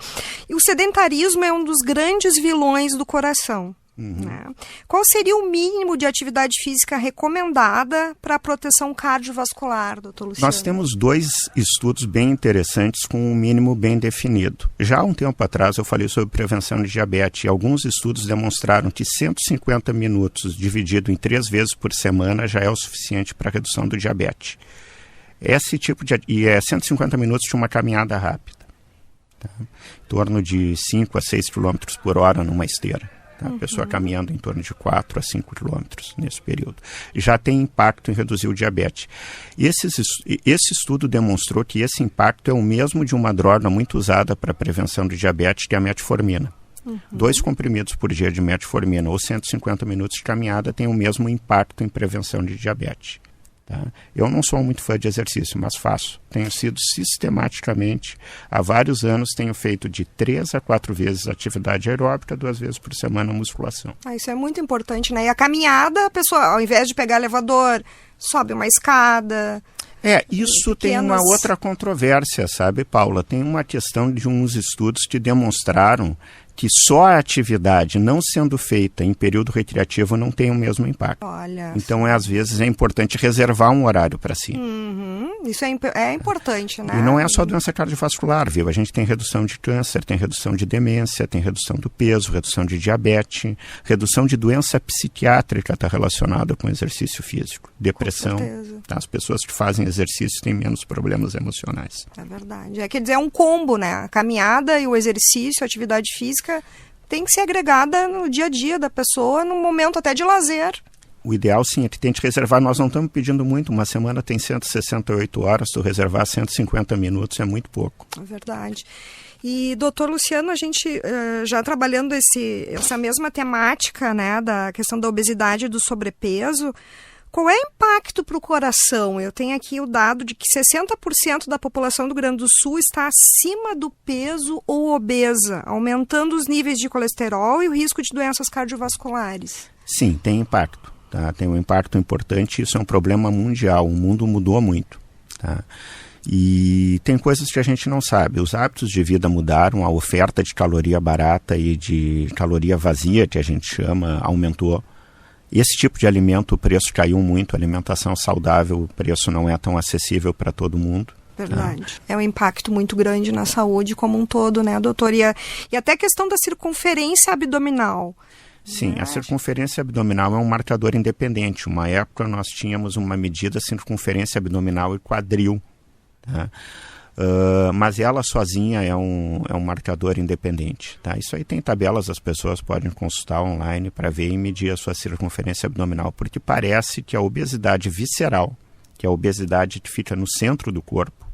Speaker 1: E o sedentarismo é um dos grandes vilões do coração. Né? Qual seria o mínimo de atividade física recomendada para a proteção cardiovascular, doutor Luciano?
Speaker 3: Nós temos 2 estudos bem interessantes com um mínimo bem definido. Já há um tempo atrás eu falei sobre prevenção de diabetes e alguns estudos demonstraram que 150 minutos dividido em 3 vezes por semana já é o suficiente para a redução do diabetes. Esse tipo de... E 150 minutos de uma caminhada rápida. Tá? Em torno de 5 a 6 km por hora numa esteira. A pessoa caminhando em torno de 4 a 5 quilômetros nesse período. Já tem impacto em reduzir o diabetes. Esse estudo demonstrou que esse impacto é o mesmo de uma droga muito usada para a prevenção de diabetes, que é a metformina. 2 comprimidos por dia de metformina ou 150 minutos de caminhada tem o mesmo impacto em prevenção de diabetes. Tá? Eu não sou muito fã de exercício, mas faço. Tenho sido sistematicamente, há vários anos, tenho feito de 3 a 4 vezes atividade aeróbica, 2 vezes por semana musculação.
Speaker 1: Isso é muito importante, né? E a caminhada, a pessoa, ao invés de pegar elevador, sobe uma escada.
Speaker 3: Isso tem uma outra controvérsia, sabe, Paula? Tem uma questão de uns estudos que demonstraram que só a atividade não sendo feita em período recreativo não tem o mesmo impacto.
Speaker 1: Olha.
Speaker 3: Então, às vezes, é importante reservar um horário para si.
Speaker 1: Isso é importante, né?
Speaker 3: E não é só doença cardiovascular, viu? A gente tem redução de câncer, tem redução de demência, tem redução do peso, redução de diabetes, redução de doença psiquiátrica está relacionada com exercício físico, depressão.
Speaker 1: Com certeza.
Speaker 3: Tá? As pessoas que fazem exercício têm menos problemas emocionais.
Speaker 1: É verdade. Quer dizer, é um combo, né? A caminhada e o exercício, a atividade física tem que ser agregada no dia a dia da pessoa, no momento até de lazer.
Speaker 3: O ideal, sim, é que tente reservar. Nós não estamos pedindo muito. Uma semana tem 168 horas, tu reservar 150 minutos é muito pouco.
Speaker 1: É verdade. E, doutor Luciano, a gente já trabalhando essa mesma temática, né, da questão da obesidade e do sobrepeso, qual é o impacto para o coração? Eu tenho aqui o dado de que 60% da população do Rio Grande do Sul está acima do peso ou obesa, aumentando os níveis de colesterol e o risco de doenças cardiovasculares.
Speaker 3: Sim, tem impacto. Tá? Tem um impacto importante, isso é um problema mundial, o mundo mudou muito. Tá? E tem coisas que a gente não sabe, os hábitos de vida mudaram, a oferta de caloria barata e de caloria vazia, que a gente chama, aumentou. Esse tipo de alimento, o preço caiu muito, a alimentação saudável, o preço não é tão acessível para todo mundo.
Speaker 1: Verdade. É um impacto muito grande na saúde como um todo, né, doutor? E até a questão da circunferência abdominal.
Speaker 3: Sim, a circunferência abdominal é um marcador independente. Uma época nós tínhamos uma medida circunferência abdominal e quadril. Tá? Mas ela sozinha é um marcador independente. Tá? Isso aí tem tabelas, as pessoas podem consultar online para ver e medir a sua circunferência abdominal, porque parece que a obesidade visceral, que é a obesidade que fica no centro do corpo,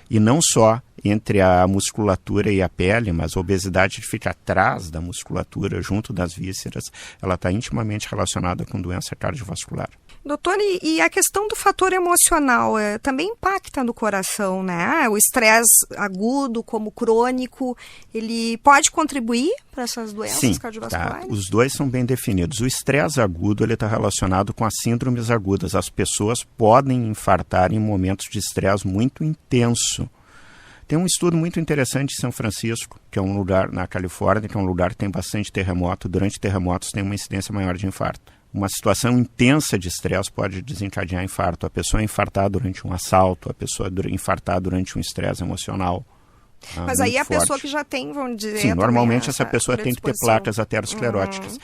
Speaker 3: e não só entre a musculatura e a pele, mas a obesidade que fica atrás da musculatura, junto das vísceras, ela está intimamente relacionada com doença cardiovascular.
Speaker 1: Doutor, e a questão do fator emocional também impacta no coração, né? O estresse agudo como crônico, ele pode contribuir para essas doenças cardiovasculares?
Speaker 3: Tá. Os dois são bem definidos. O estresse agudo está relacionado com as síndromes agudas. As pessoas podem infartar em momentos de estresse muito intenso. Tem um estudo muito interessante em São Francisco, que é um lugar na Califórnia, que é um lugar que tem bastante terremoto. Durante terremotos tem uma incidência maior de infarto. Uma situação intensa de estresse pode desencadear infarto. A pessoa infartar durante um assalto, a pessoa infartar durante um estresse emocional.
Speaker 1: Mas aí a pessoa que já tem, vamos dizer...
Speaker 3: Sim, normalmente essa pessoa tem que ter placas ateroscleróticas.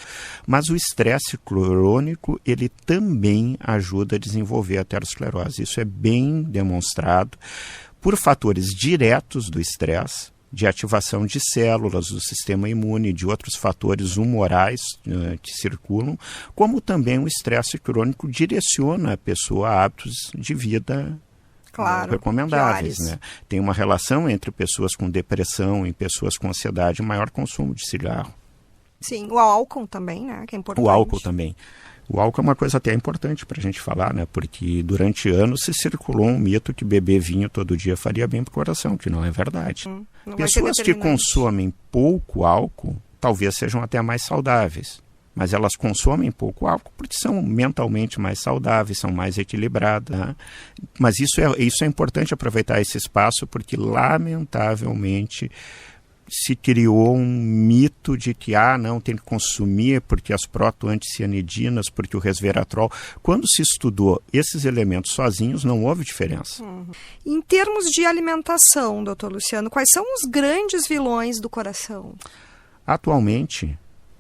Speaker 3: Mas o estresse crônico, ele também ajuda a desenvolver a aterosclerose. Isso é bem demonstrado por fatores diretos do estresse, de ativação de células do sistema imune, de outros fatores humorais que circulam, como também o estresse crônico direciona a pessoa a hábitos de vida recomendáveis. Né? Tem uma relação entre pessoas com depressão e pessoas com ansiedade, maior consumo de cigarro.
Speaker 1: Sim, o álcool também, né? Que é importante.
Speaker 3: O álcool também. O álcool é uma coisa até importante para a gente falar, né? Porque durante anos se circulou um mito que beber vinho todo dia faria bem para o coração, que não é verdade. Pessoas que consomem pouco álcool talvez sejam até mais saudáveis, mas elas consomem pouco álcool porque são mentalmente mais saudáveis, são mais equilibradas. Né? Mas isso é importante aproveitar esse espaço porque, lamentavelmente, se criou um mito de que não tem que consumir porque as protoanticianidinas, porque o resveratrol. Quando se estudou esses elementos sozinhos, não houve diferença.
Speaker 1: Em termos de alimentação, doutor Luciano, quais são os grandes vilões do coração?
Speaker 3: Atualmente,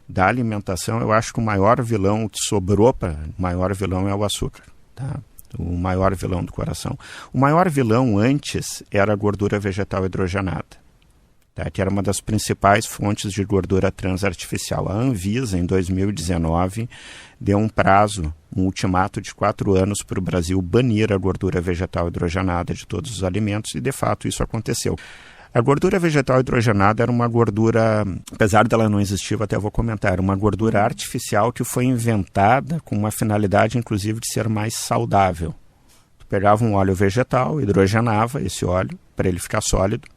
Speaker 3: da alimentação, eu acho que o maior vilão que sobrou o maior vilão é o açúcar. Tá? O maior vilão do coração. O maior vilão antes era a gordura vegetal hidrogenada, que era uma das principais fontes de gordura trans artificial. A Anvisa, em 2019, deu um prazo, um ultimato de 4 anos para o Brasil banir a gordura vegetal hidrogenada de todos os alimentos e, de fato, isso aconteceu. A gordura vegetal hidrogenada era uma gordura, apesar dela não existir, eu até vou comentar, era uma gordura artificial que foi inventada com uma finalidade, inclusive, de ser mais saudável. Tu pegava um óleo vegetal, hidrogenava esse óleo para ele ficar sólido,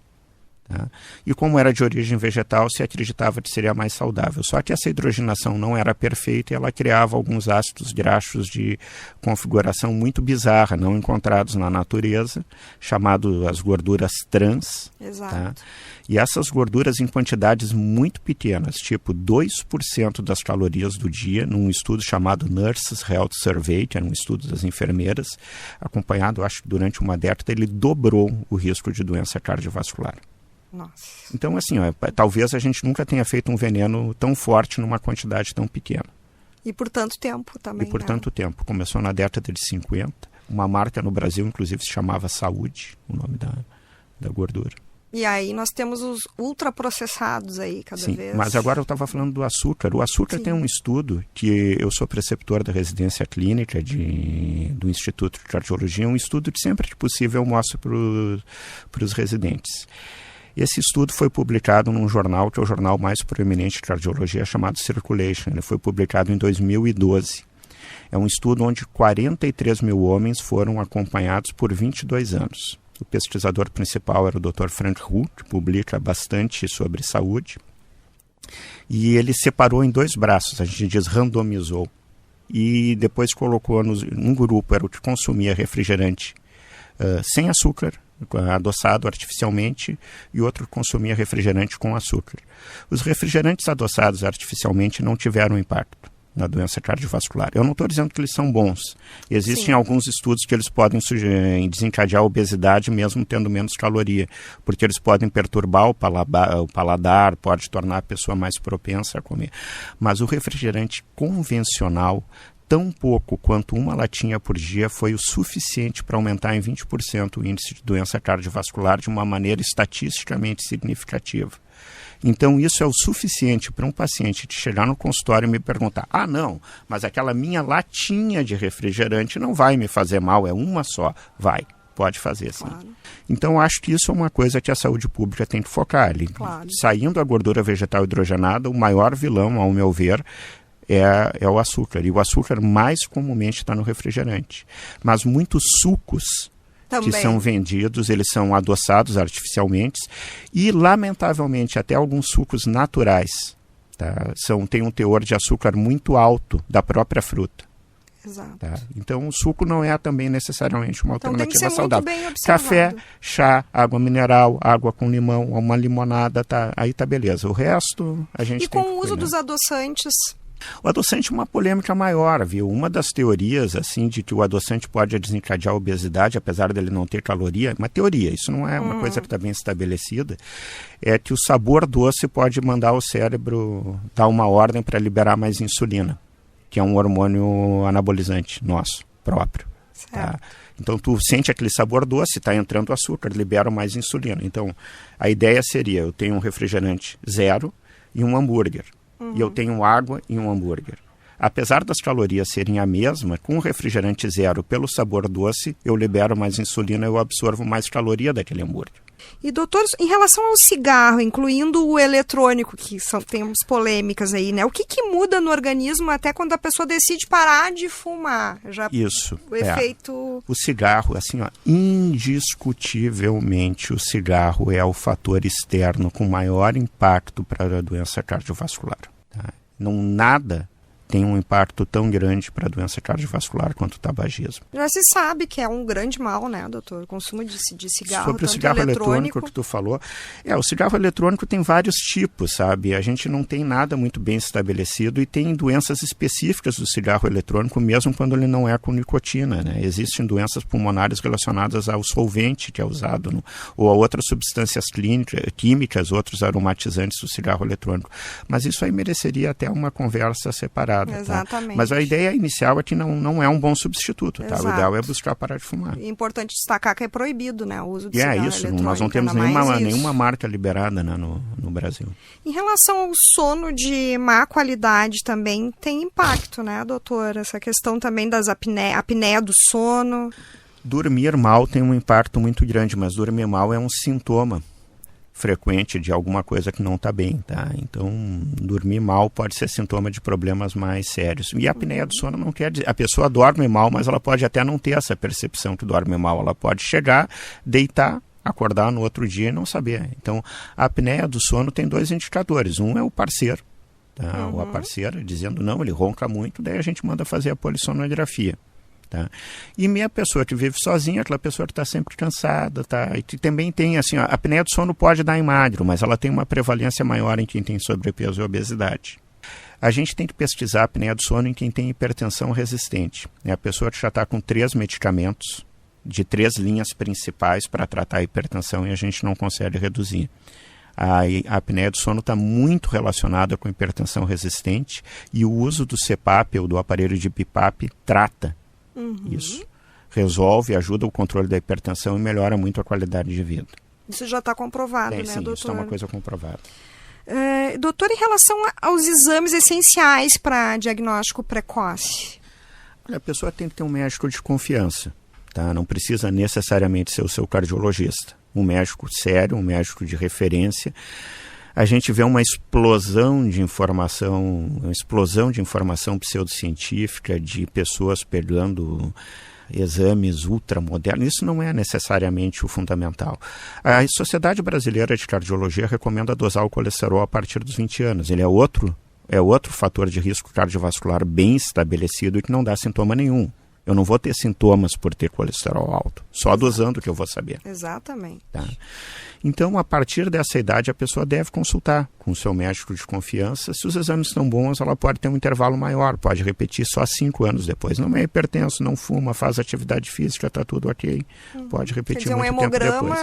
Speaker 3: Tá? E como era de origem vegetal, se acreditava que seria mais saudável. Só que essa hidrogenação não era perfeita e ela criava alguns ácidos graxos de configuração muito bizarra, não encontrados na natureza, chamado as gorduras trans.
Speaker 1: Exato.
Speaker 3: Tá? E essas gorduras em quantidades muito pequenas, tipo 2% das calorias do dia, num estudo chamado Nurses Health Survey, que era um estudo das enfermeiras, acompanhado, acho que durante uma década, ele dobrou o risco de doença cardiovascular.
Speaker 1: Nossa.
Speaker 3: Então, assim, talvez a gente nunca tenha feito um veneno tão forte numa quantidade tão pequena.
Speaker 1: E por tanto tempo também.
Speaker 3: E por tanto tempo. Começou na década de 50. Uma marca no Brasil, inclusive, se chamava Saúde, o nome da gordura.
Speaker 1: E aí nós temos os ultraprocessados aí, cada
Speaker 3: Sim,
Speaker 1: vez.
Speaker 3: mas agora eu estava falando do açúcar. O açúcar tem um estudo que eu sou preceptor da residência clínica do Instituto de Cardiologia, um estudo que sempre que possível eu mostro para os residentes. Esse estudo foi publicado num jornal, que é o jornal mais proeminente de cardiologia, chamado Circulation. Ele foi publicado em 2012. É um estudo onde 43 mil homens foram acompanhados por 22 anos. O pesquisador principal era o Dr. Frank Hu, que publica bastante sobre saúde. E ele separou em 2 braços, a gente diz randomizou. E depois colocou num grupo, era o que consumia refrigerante sem açúcar, adoçado artificialmente, e outro consumia refrigerante com açúcar. Os refrigerantes adoçados artificialmente não tiveram impacto na doença cardiovascular. Eu não estou dizendo que eles são bons. Existem alguns estudos que eles podem desencadear a obesidade mesmo tendo menos caloria, porque eles podem perturbar o paladar, pode tornar a pessoa mais propensa a comer. Mas o refrigerante convencional, tão pouco quanto uma latinha por dia, foi o suficiente para aumentar em 20% o índice de doença cardiovascular de uma maneira estatisticamente significativa. Então, isso é o suficiente para um paciente de chegar no consultório e me perguntar: não, mas aquela minha latinha de refrigerante não vai me fazer mal, é uma só. Vai, pode fazer sim. Claro. Então, acho que isso é uma coisa que a saúde pública tem que focar.
Speaker 1: Claro.
Speaker 3: Saindo a gordura vegetal hidrogenada, o maior vilão, ao meu ver, é o açúcar. E o açúcar mais comumente está no refrigerante. Mas muitos sucos também, que são vendidos, eles são adoçados artificialmente e, lamentavelmente, até alguns sucos naturais, tá, tem um teor de açúcar muito alto da própria fruta.
Speaker 1: Exato.
Speaker 3: Tá? Então, o suco não é também necessariamente uma alternativa saudável.
Speaker 1: Muito bem observado.
Speaker 3: Café, chá, água mineral, água com limão, uma limonada, aí tá beleza. O resto, a gente tem que
Speaker 1: com o uso dos adoçantes...
Speaker 3: O adoçante é uma polêmica maior, viu? Uma das teorias, assim, de que o adoçante pode desencadear a obesidade, apesar dele não ter caloria, uma teoria, isso não é uma coisa que está bem estabelecida, é que o sabor doce pode mandar o cérebro dar uma ordem para liberar mais insulina, que é um hormônio anabolizante nosso, próprio. Tá? Então, tu sente aquele sabor doce, está entrando açúcar, libera mais insulina. Então, a ideia seria, eu tenho um refrigerante zero e um hambúrguer. E eu tenho água e um hambúrguer. Apesar das calorias serem a mesma, com o refrigerante zero, pelo sabor doce, eu libero mais insulina, eu absorvo mais caloria daquele hambúrguer.
Speaker 1: E, doutor, em relação ao cigarro, incluindo o eletrônico, que temos polêmicas aí, né? O que muda no organismo até quando a pessoa decide parar de fumar?
Speaker 3: Isso.
Speaker 1: O efeito...
Speaker 3: O cigarro, assim, indiscutivelmente, o cigarro é o fator externo com maior impacto para a doença cardiovascular. Tá? Nada tem um impacto tão grande para a doença cardiovascular quanto o tabagismo.
Speaker 1: Já se sabe que é um grande mal, né, doutor? O consumo de cigarro,
Speaker 3: sobre o cigarro eletrônico que tu falou, o cigarro eletrônico tem vários tipos, sabe? A gente não tem nada muito bem estabelecido e tem doenças específicas do cigarro eletrônico, mesmo quando ele não é com nicotina, né? Existem doenças pulmonares relacionadas ao solvente que é usado, ou a outras substâncias químicas, outros aromatizantes do cigarro eletrônico. Mas isso aí mereceria até uma conversa separada.
Speaker 1: Exatamente.
Speaker 3: Tá? Mas a ideia inicial é que não é um bom substituto. Tá? O ideal é buscar parar de fumar.
Speaker 1: É importante destacar que é proibido, né, o uso de cigarro eletrônico.
Speaker 3: Nós não temos nenhuma marca liberada, né, no Brasil.
Speaker 1: Em relação ao sono de má qualidade também tem impacto, né, doutor? Essa questão também das apneia do sono.
Speaker 3: Dormir mal tem um impacto muito grande, mas dormir mal é um sintoma frequente de alguma coisa que não está bem, tá? Então, dormir mal pode ser sintoma de problemas mais sérios. E a apneia do sono não quer dizer... A pessoa dorme mal, mas ela pode até não ter essa percepção que dorme mal. Ela pode chegar, deitar acordar no outro dia e não saber. Então, a apneia do sono tem 2 indicadores. Um é o parceiro, tá? Ou a parceira, dizendo não, ele ronca muito, daí a gente manda fazer a polissonografia. Tá? E meia pessoa que vive sozinha, aquela pessoa que está sempre cansada, tá? E que também tem, assim, a apneia do sono pode dar em magro, mas ela tem uma prevalência maior em quem tem sobrepeso e obesidade. A gente tem que pesquisar a apneia do sono em quem tem hipertensão resistente. É a pessoa que já está com 3 medicamentos, de 3 linhas principais para tratar a hipertensão, e a gente não consegue reduzir. A apneia do sono está muito relacionada com hipertensão resistente, e o uso do CPAP ou do aparelho de BiPAP trata isso. Resolve, ajuda o controle da hipertensão e melhora muito a qualidade de vida.
Speaker 1: Isso já está comprovado, né,
Speaker 3: sim,
Speaker 1: doutor?
Speaker 3: Isso é uma coisa comprovada.
Speaker 1: Doutor, em relação aos exames essenciais para diagnóstico precoce?
Speaker 3: A pessoa tem que ter um médico de confiança. Tá? Não precisa necessariamente ser o seu cardiologista. Um médico sério, um médico de referência. A gente vê uma explosão de informação pseudocientífica de pessoas pegando exames ultramodernos. Isso não é necessariamente o fundamental. A Sociedade Brasileira de Cardiologia recomenda dosar o colesterol a partir dos 20 anos. Ele é outro fator de risco cardiovascular bem estabelecido e que não dá sintoma nenhum. Eu não vou ter sintomas por ter colesterol alto. Só dosando que eu vou saber.
Speaker 1: Exatamente.
Speaker 3: Tá? Então, a partir dessa idade, a pessoa deve consultar com o seu médico de confiança. Se os exames estão bons, ela pode ter um intervalo maior. Pode repetir só 5 anos depois. Não é hipertenso, não fuma, faz atividade física, está tudo ok. Pode repetir muito tempo depois.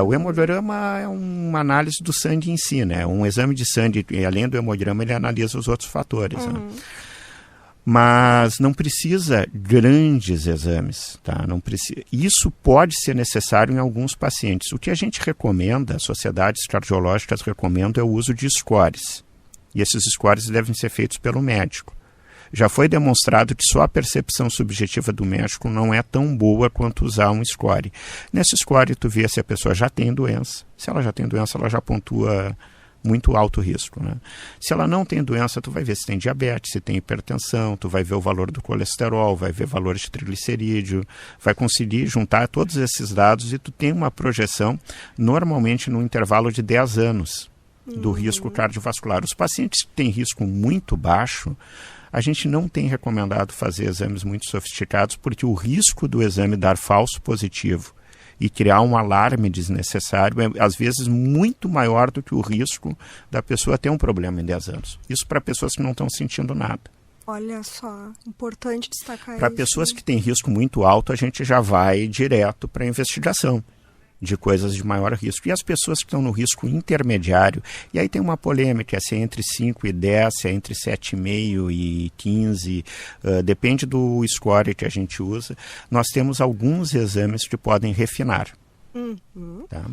Speaker 3: O hemograma é uma análise do sangue em si, né? Um exame de sangue, e além do hemograma, ele analisa os outros fatores, né? Mas não precisa grandes exames, tá? Não precisa. Isso pode ser necessário em alguns pacientes. O que a gente recomenda, as sociedades cardiológicas recomendam, é o uso de scores. E esses scores devem ser feitos pelo médico. Já foi demonstrado que só a percepção subjetiva do médico não é tão boa quanto usar um score. Nesse score, tu vê se a pessoa já tem doença. Se ela já tem doença, ela já pontua muito alto risco, né? Se ela não tem doença, tu vai ver se tem diabetes, se tem hipertensão, tu vai ver o valor do colesterol, vai ver valores de triglicerídeo, vai conseguir juntar todos esses dados e tu tem uma projeção, normalmente no intervalo de 10 anos, do risco cardiovascular. Os pacientes que têm risco muito baixo, a gente não tem recomendado fazer exames muito sofisticados, porque o risco do exame dar falso positivo e criar um alarme desnecessário é, às vezes, muito maior do que o risco da pessoa ter um problema em 10 anos. Isso para pessoas que não estão sentindo nada.
Speaker 1: Olha só, importante destacar isso.
Speaker 3: Para pessoas que têm risco muito alto, a gente já vai direto para a investigação de coisas de maior risco. E as pessoas que estão no risco intermediário, e aí tem uma polêmica, se é entre 5 e 10, se é entre 7,5 e 15, depende do score que a gente usa. Nós temos alguns exames que podem refinar. Tá?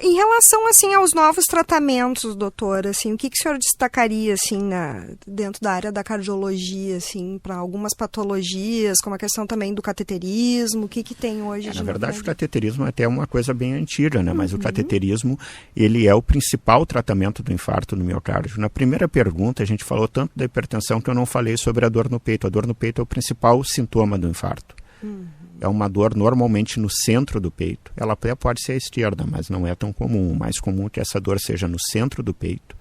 Speaker 1: Em relação, assim, aos novos tratamentos, doutor, assim, o que o senhor destacaria, assim, dentro da área da cardiologia, assim, para algumas patologias, como a questão também do cateterismo, o que tem hoje?
Speaker 3: Na verdade, o cateterismo é até uma coisa bem antiga, né? Mas o cateterismo, ele é o principal tratamento do infarto no miocárdio. Na primeira pergunta, a gente falou tanto da hipertensão que eu não falei sobre a dor no peito. A dor no peito é o principal sintoma do infarto. É uma dor normalmente no centro do peito. Ela até pode ser à esquerda, mas não é tão comum. O mais comum é que essa dor seja no centro do peito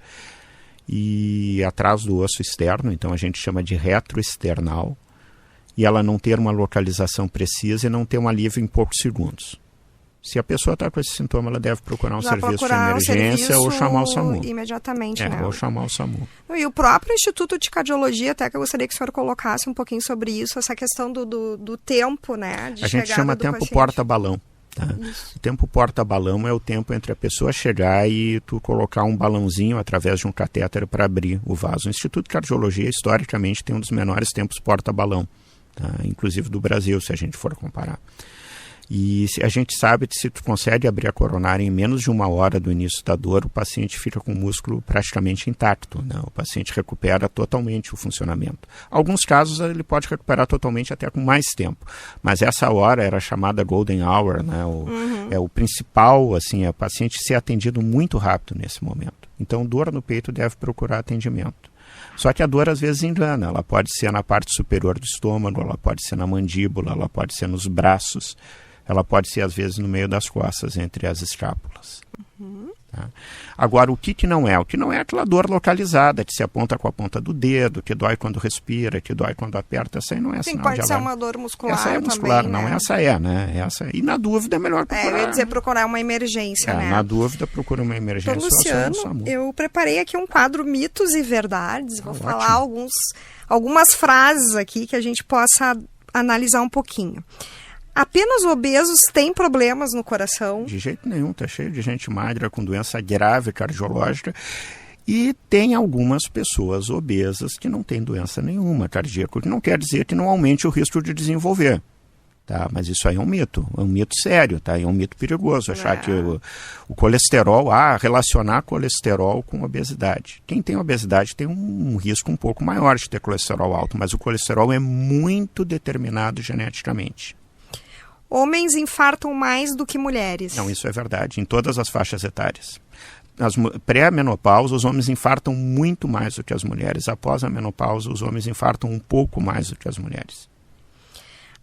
Speaker 3: e atrás do osso externo, então a gente chama de retroesternal, e ela não ter uma localização precisa e não ter um alívio em poucos segundos. Se a pessoa está com esse sintoma, ela deve procurar um serviço de emergência ou chamar o SAMU.
Speaker 1: Imediatamente, né?
Speaker 3: Ou chamar o SAMU.
Speaker 1: E o próprio Instituto de Cardiologia, até que eu gostaria que o senhor colocasse um pouquinho sobre isso, essa questão do tempo, né?
Speaker 3: A gente chama tempo porta-balão. Tá? O tempo porta-balão é o tempo entre a pessoa chegar e tu colocar um balãozinho através de um catéter para abrir o vaso. O Instituto de Cardiologia, historicamente, tem um dos menores tempos porta-balão, tá? Inclusive do Brasil, se a gente for comparar. E a gente sabe que se tu consegue abrir a coronária em menos de 1 hora do início da dor, o paciente fica com o músculo praticamente intacto, né? O paciente recupera totalmente o funcionamento. Alguns casos ele pode recuperar totalmente até com mais tempo, mas essa hora era chamada golden hour, né? É o principal, assim, é o paciente ser atendido muito rápido nesse momento. Então, dor no peito deve procurar atendimento. Só que a dor às vezes engana, ela pode ser na parte superior do estômago, ela pode ser na mandíbula, ela pode ser nos braços. Ela pode ser, às vezes, no meio das costas, entre as escápulas. Tá? Agora, o que não é? O que não é aquela dor localizada, que se aponta com a ponta do dedo, que dói quando respira, que dói quando aperta. Essa aí não é sinal de alarme.
Speaker 1: Pode ser uma dor muscular também.
Speaker 3: Essa é muscular,
Speaker 1: também,
Speaker 3: não,
Speaker 1: né?
Speaker 3: essa é, né? E na dúvida é melhor procurar.
Speaker 1: Eu ia dizer procurar uma emergência, né?
Speaker 3: Na dúvida, procura uma emergência.
Speaker 1: Então, Luciano, eu preparei aqui um quadro Mitos e Verdades. Vou falar algumas frases aqui que a gente possa analisar um pouquinho. Apenas obesos têm problemas no coração?
Speaker 3: De jeito nenhum, tá cheio de gente magra com doença grave cardiológica. E tem algumas pessoas obesas que não têm doença nenhuma cardíaca, o que não quer dizer que não aumente o risco de desenvolver. Tá? Mas isso aí é um mito sério, tá? É um mito perigoso, achar que o colesterol, relacionar colesterol com obesidade. Quem tem obesidade tem um risco um pouco maior de ter colesterol alto, mas o colesterol é muito determinado geneticamente.
Speaker 1: Homens infartam mais do que mulheres?
Speaker 3: Não, isso é verdade, em todas as faixas etárias. Nas pré-menopausa, os homens infartam muito mais do que as mulheres. Após a menopausa, os homens infartam um pouco mais do que as mulheres.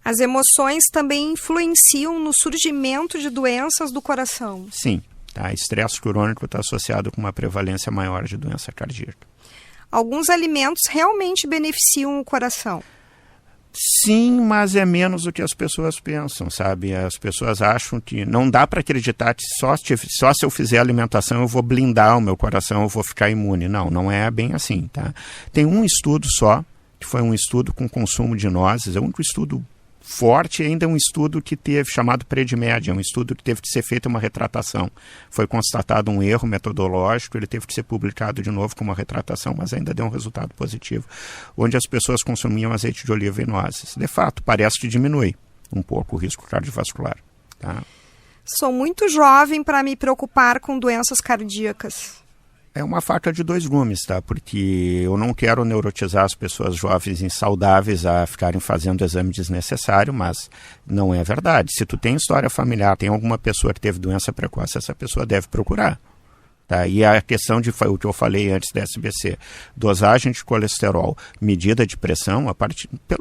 Speaker 1: As emoções também influenciam no surgimento de doenças do coração?
Speaker 3: Sim, tá? Estresse crônico está associado com uma prevalência maior de doença cardíaca.
Speaker 1: Alguns alimentos realmente beneficiam o coração?
Speaker 3: Sim, mas é menos do que as pessoas pensam, sabe? As pessoas acham que não dá para acreditar que só se eu fizer alimentação eu vou blindar o meu coração, eu vou ficar imune. Não é bem assim, tá? Tem um estudo só, que foi um estudo com consumo de nozes, é um estudo forte, ainda é um estudo que teve, chamado Predimed, é um estudo que teve que ser feita uma retratação. Foi constatado um erro metodológico, ele teve que ser publicado de novo com uma retratação, mas ainda deu um resultado positivo, onde as pessoas consumiam azeite de oliva e nozes. De fato, parece que diminui um pouco o risco cardiovascular. Tá?
Speaker 1: Sou muito jovem para me preocupar com doenças cardíacas.
Speaker 3: É uma faca de dois gumes, tá? Porque eu não quero neurotizar as pessoas jovens e saudáveis a ficarem fazendo exame desnecessário, mas não é verdade. Se tu tem história familiar, tem alguma pessoa que teve doença precoce, essa pessoa deve procurar. Tá? E a questão de o que eu falei antes da SBC, dosagem de colesterol, medida de pressão,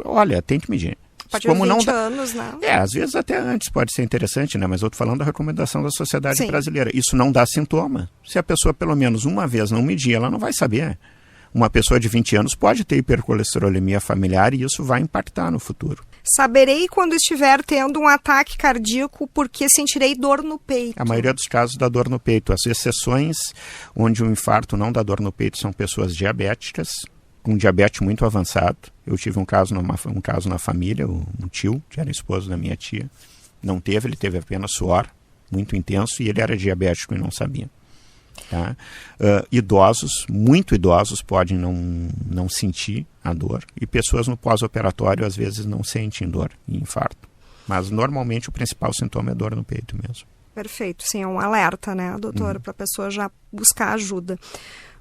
Speaker 3: olha, tem que medir.
Speaker 1: Pode ter 20 anos, né?
Speaker 3: Às vezes até antes pode ser interessante, né? Mas eu estou falando da recomendação da Sociedade Brasileira. Isso não dá sintoma. Se a pessoa pelo menos uma vez não medir, ela não vai saber. Uma pessoa de 20 anos pode ter hipercolesterolemia familiar e isso vai impactar no futuro.
Speaker 1: Saberei quando estiver tendo um ataque cardíaco porque sentirei dor no peito.
Speaker 3: A maioria dos casos dá dor no peito. As exceções onde o infarto não dá dor no peito são pessoas diabéticas, com diabetes muito avançado. Eu tive um caso na família, um tio, que era esposo da minha tia, não teve, ele teve apenas suor muito intenso e ele era diabético e não sabia. Tá? Idosos, muito idosos, podem não sentir a dor e pessoas no pós-operatório às vezes não sentem dor e infarto. Mas normalmente o principal sintoma é dor no peito mesmo.
Speaker 1: Perfeito, sim, é um alerta, né, doutor, para a pessoa já buscar ajuda.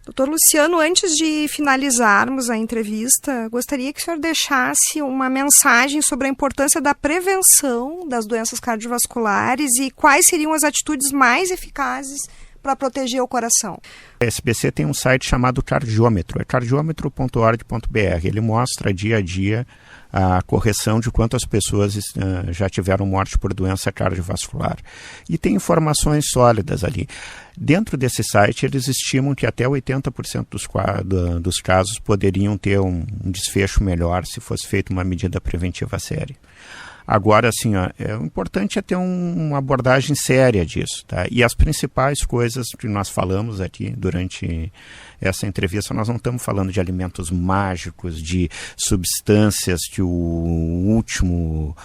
Speaker 1: Doutor Luciano, antes de finalizarmos a entrevista, gostaria que o senhor deixasse uma mensagem sobre a importância da prevenção das doenças cardiovasculares e quais seriam as atitudes mais eficazes para proteger o coração.
Speaker 3: A SBC tem um site chamado Cardiômetro, é cardiômetro.org.br. Ele mostra dia a dia a correção de quantas pessoas já tiveram morte por doença cardiovascular. E tem informações sólidas ali. Dentro desse site, eles estimam que até 80% dos casos poderiam ter um desfecho melhor se fosse feita uma medida preventiva séria. Agora, assim, o importante é ter uma abordagem séria disso, tá? E as principais coisas que nós falamos aqui durante essa entrevista, nós não estamos falando de alimentos mágicos, de substâncias que o último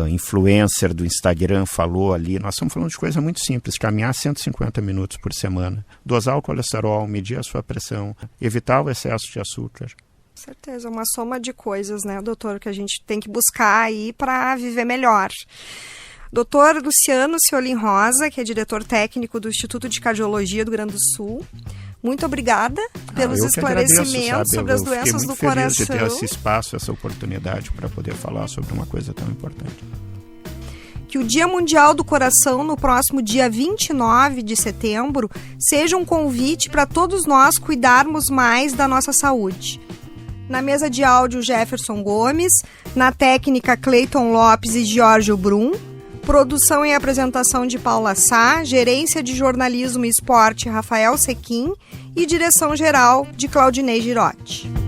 Speaker 3: influencer do Instagram falou ali. Nós estamos falando de coisa muito simples, caminhar 150 minutos por semana, dosar o colesterol, medir a sua pressão, evitar o excesso de açúcar.
Speaker 1: Certeza, uma soma de coisas, né, doutor, que a gente tem que buscar aí para viver melhor. Doutor Luciano Ciolin Rosa, que é diretor técnico do Instituto de Cardiologia do Rio Grande do Sul, muito obrigada pelos esclarecimentos sobre as doenças do coração. Eu fiquei muito feliz de ter esse espaço, essa oportunidade para poder falar sobre uma coisa tão importante. Que o Dia Mundial do Coração, no próximo dia 29 de setembro, seja um convite para todos nós cuidarmos mais da nossa saúde. Na mesa de áudio, Jefferson Gomes. Na técnica, Cleiton Lopes e Giorgio Brum. Produção e apresentação de Paula Sá, gerência de jornalismo e esporte Rafael Sequim e direção geral de Claudinei Girotti.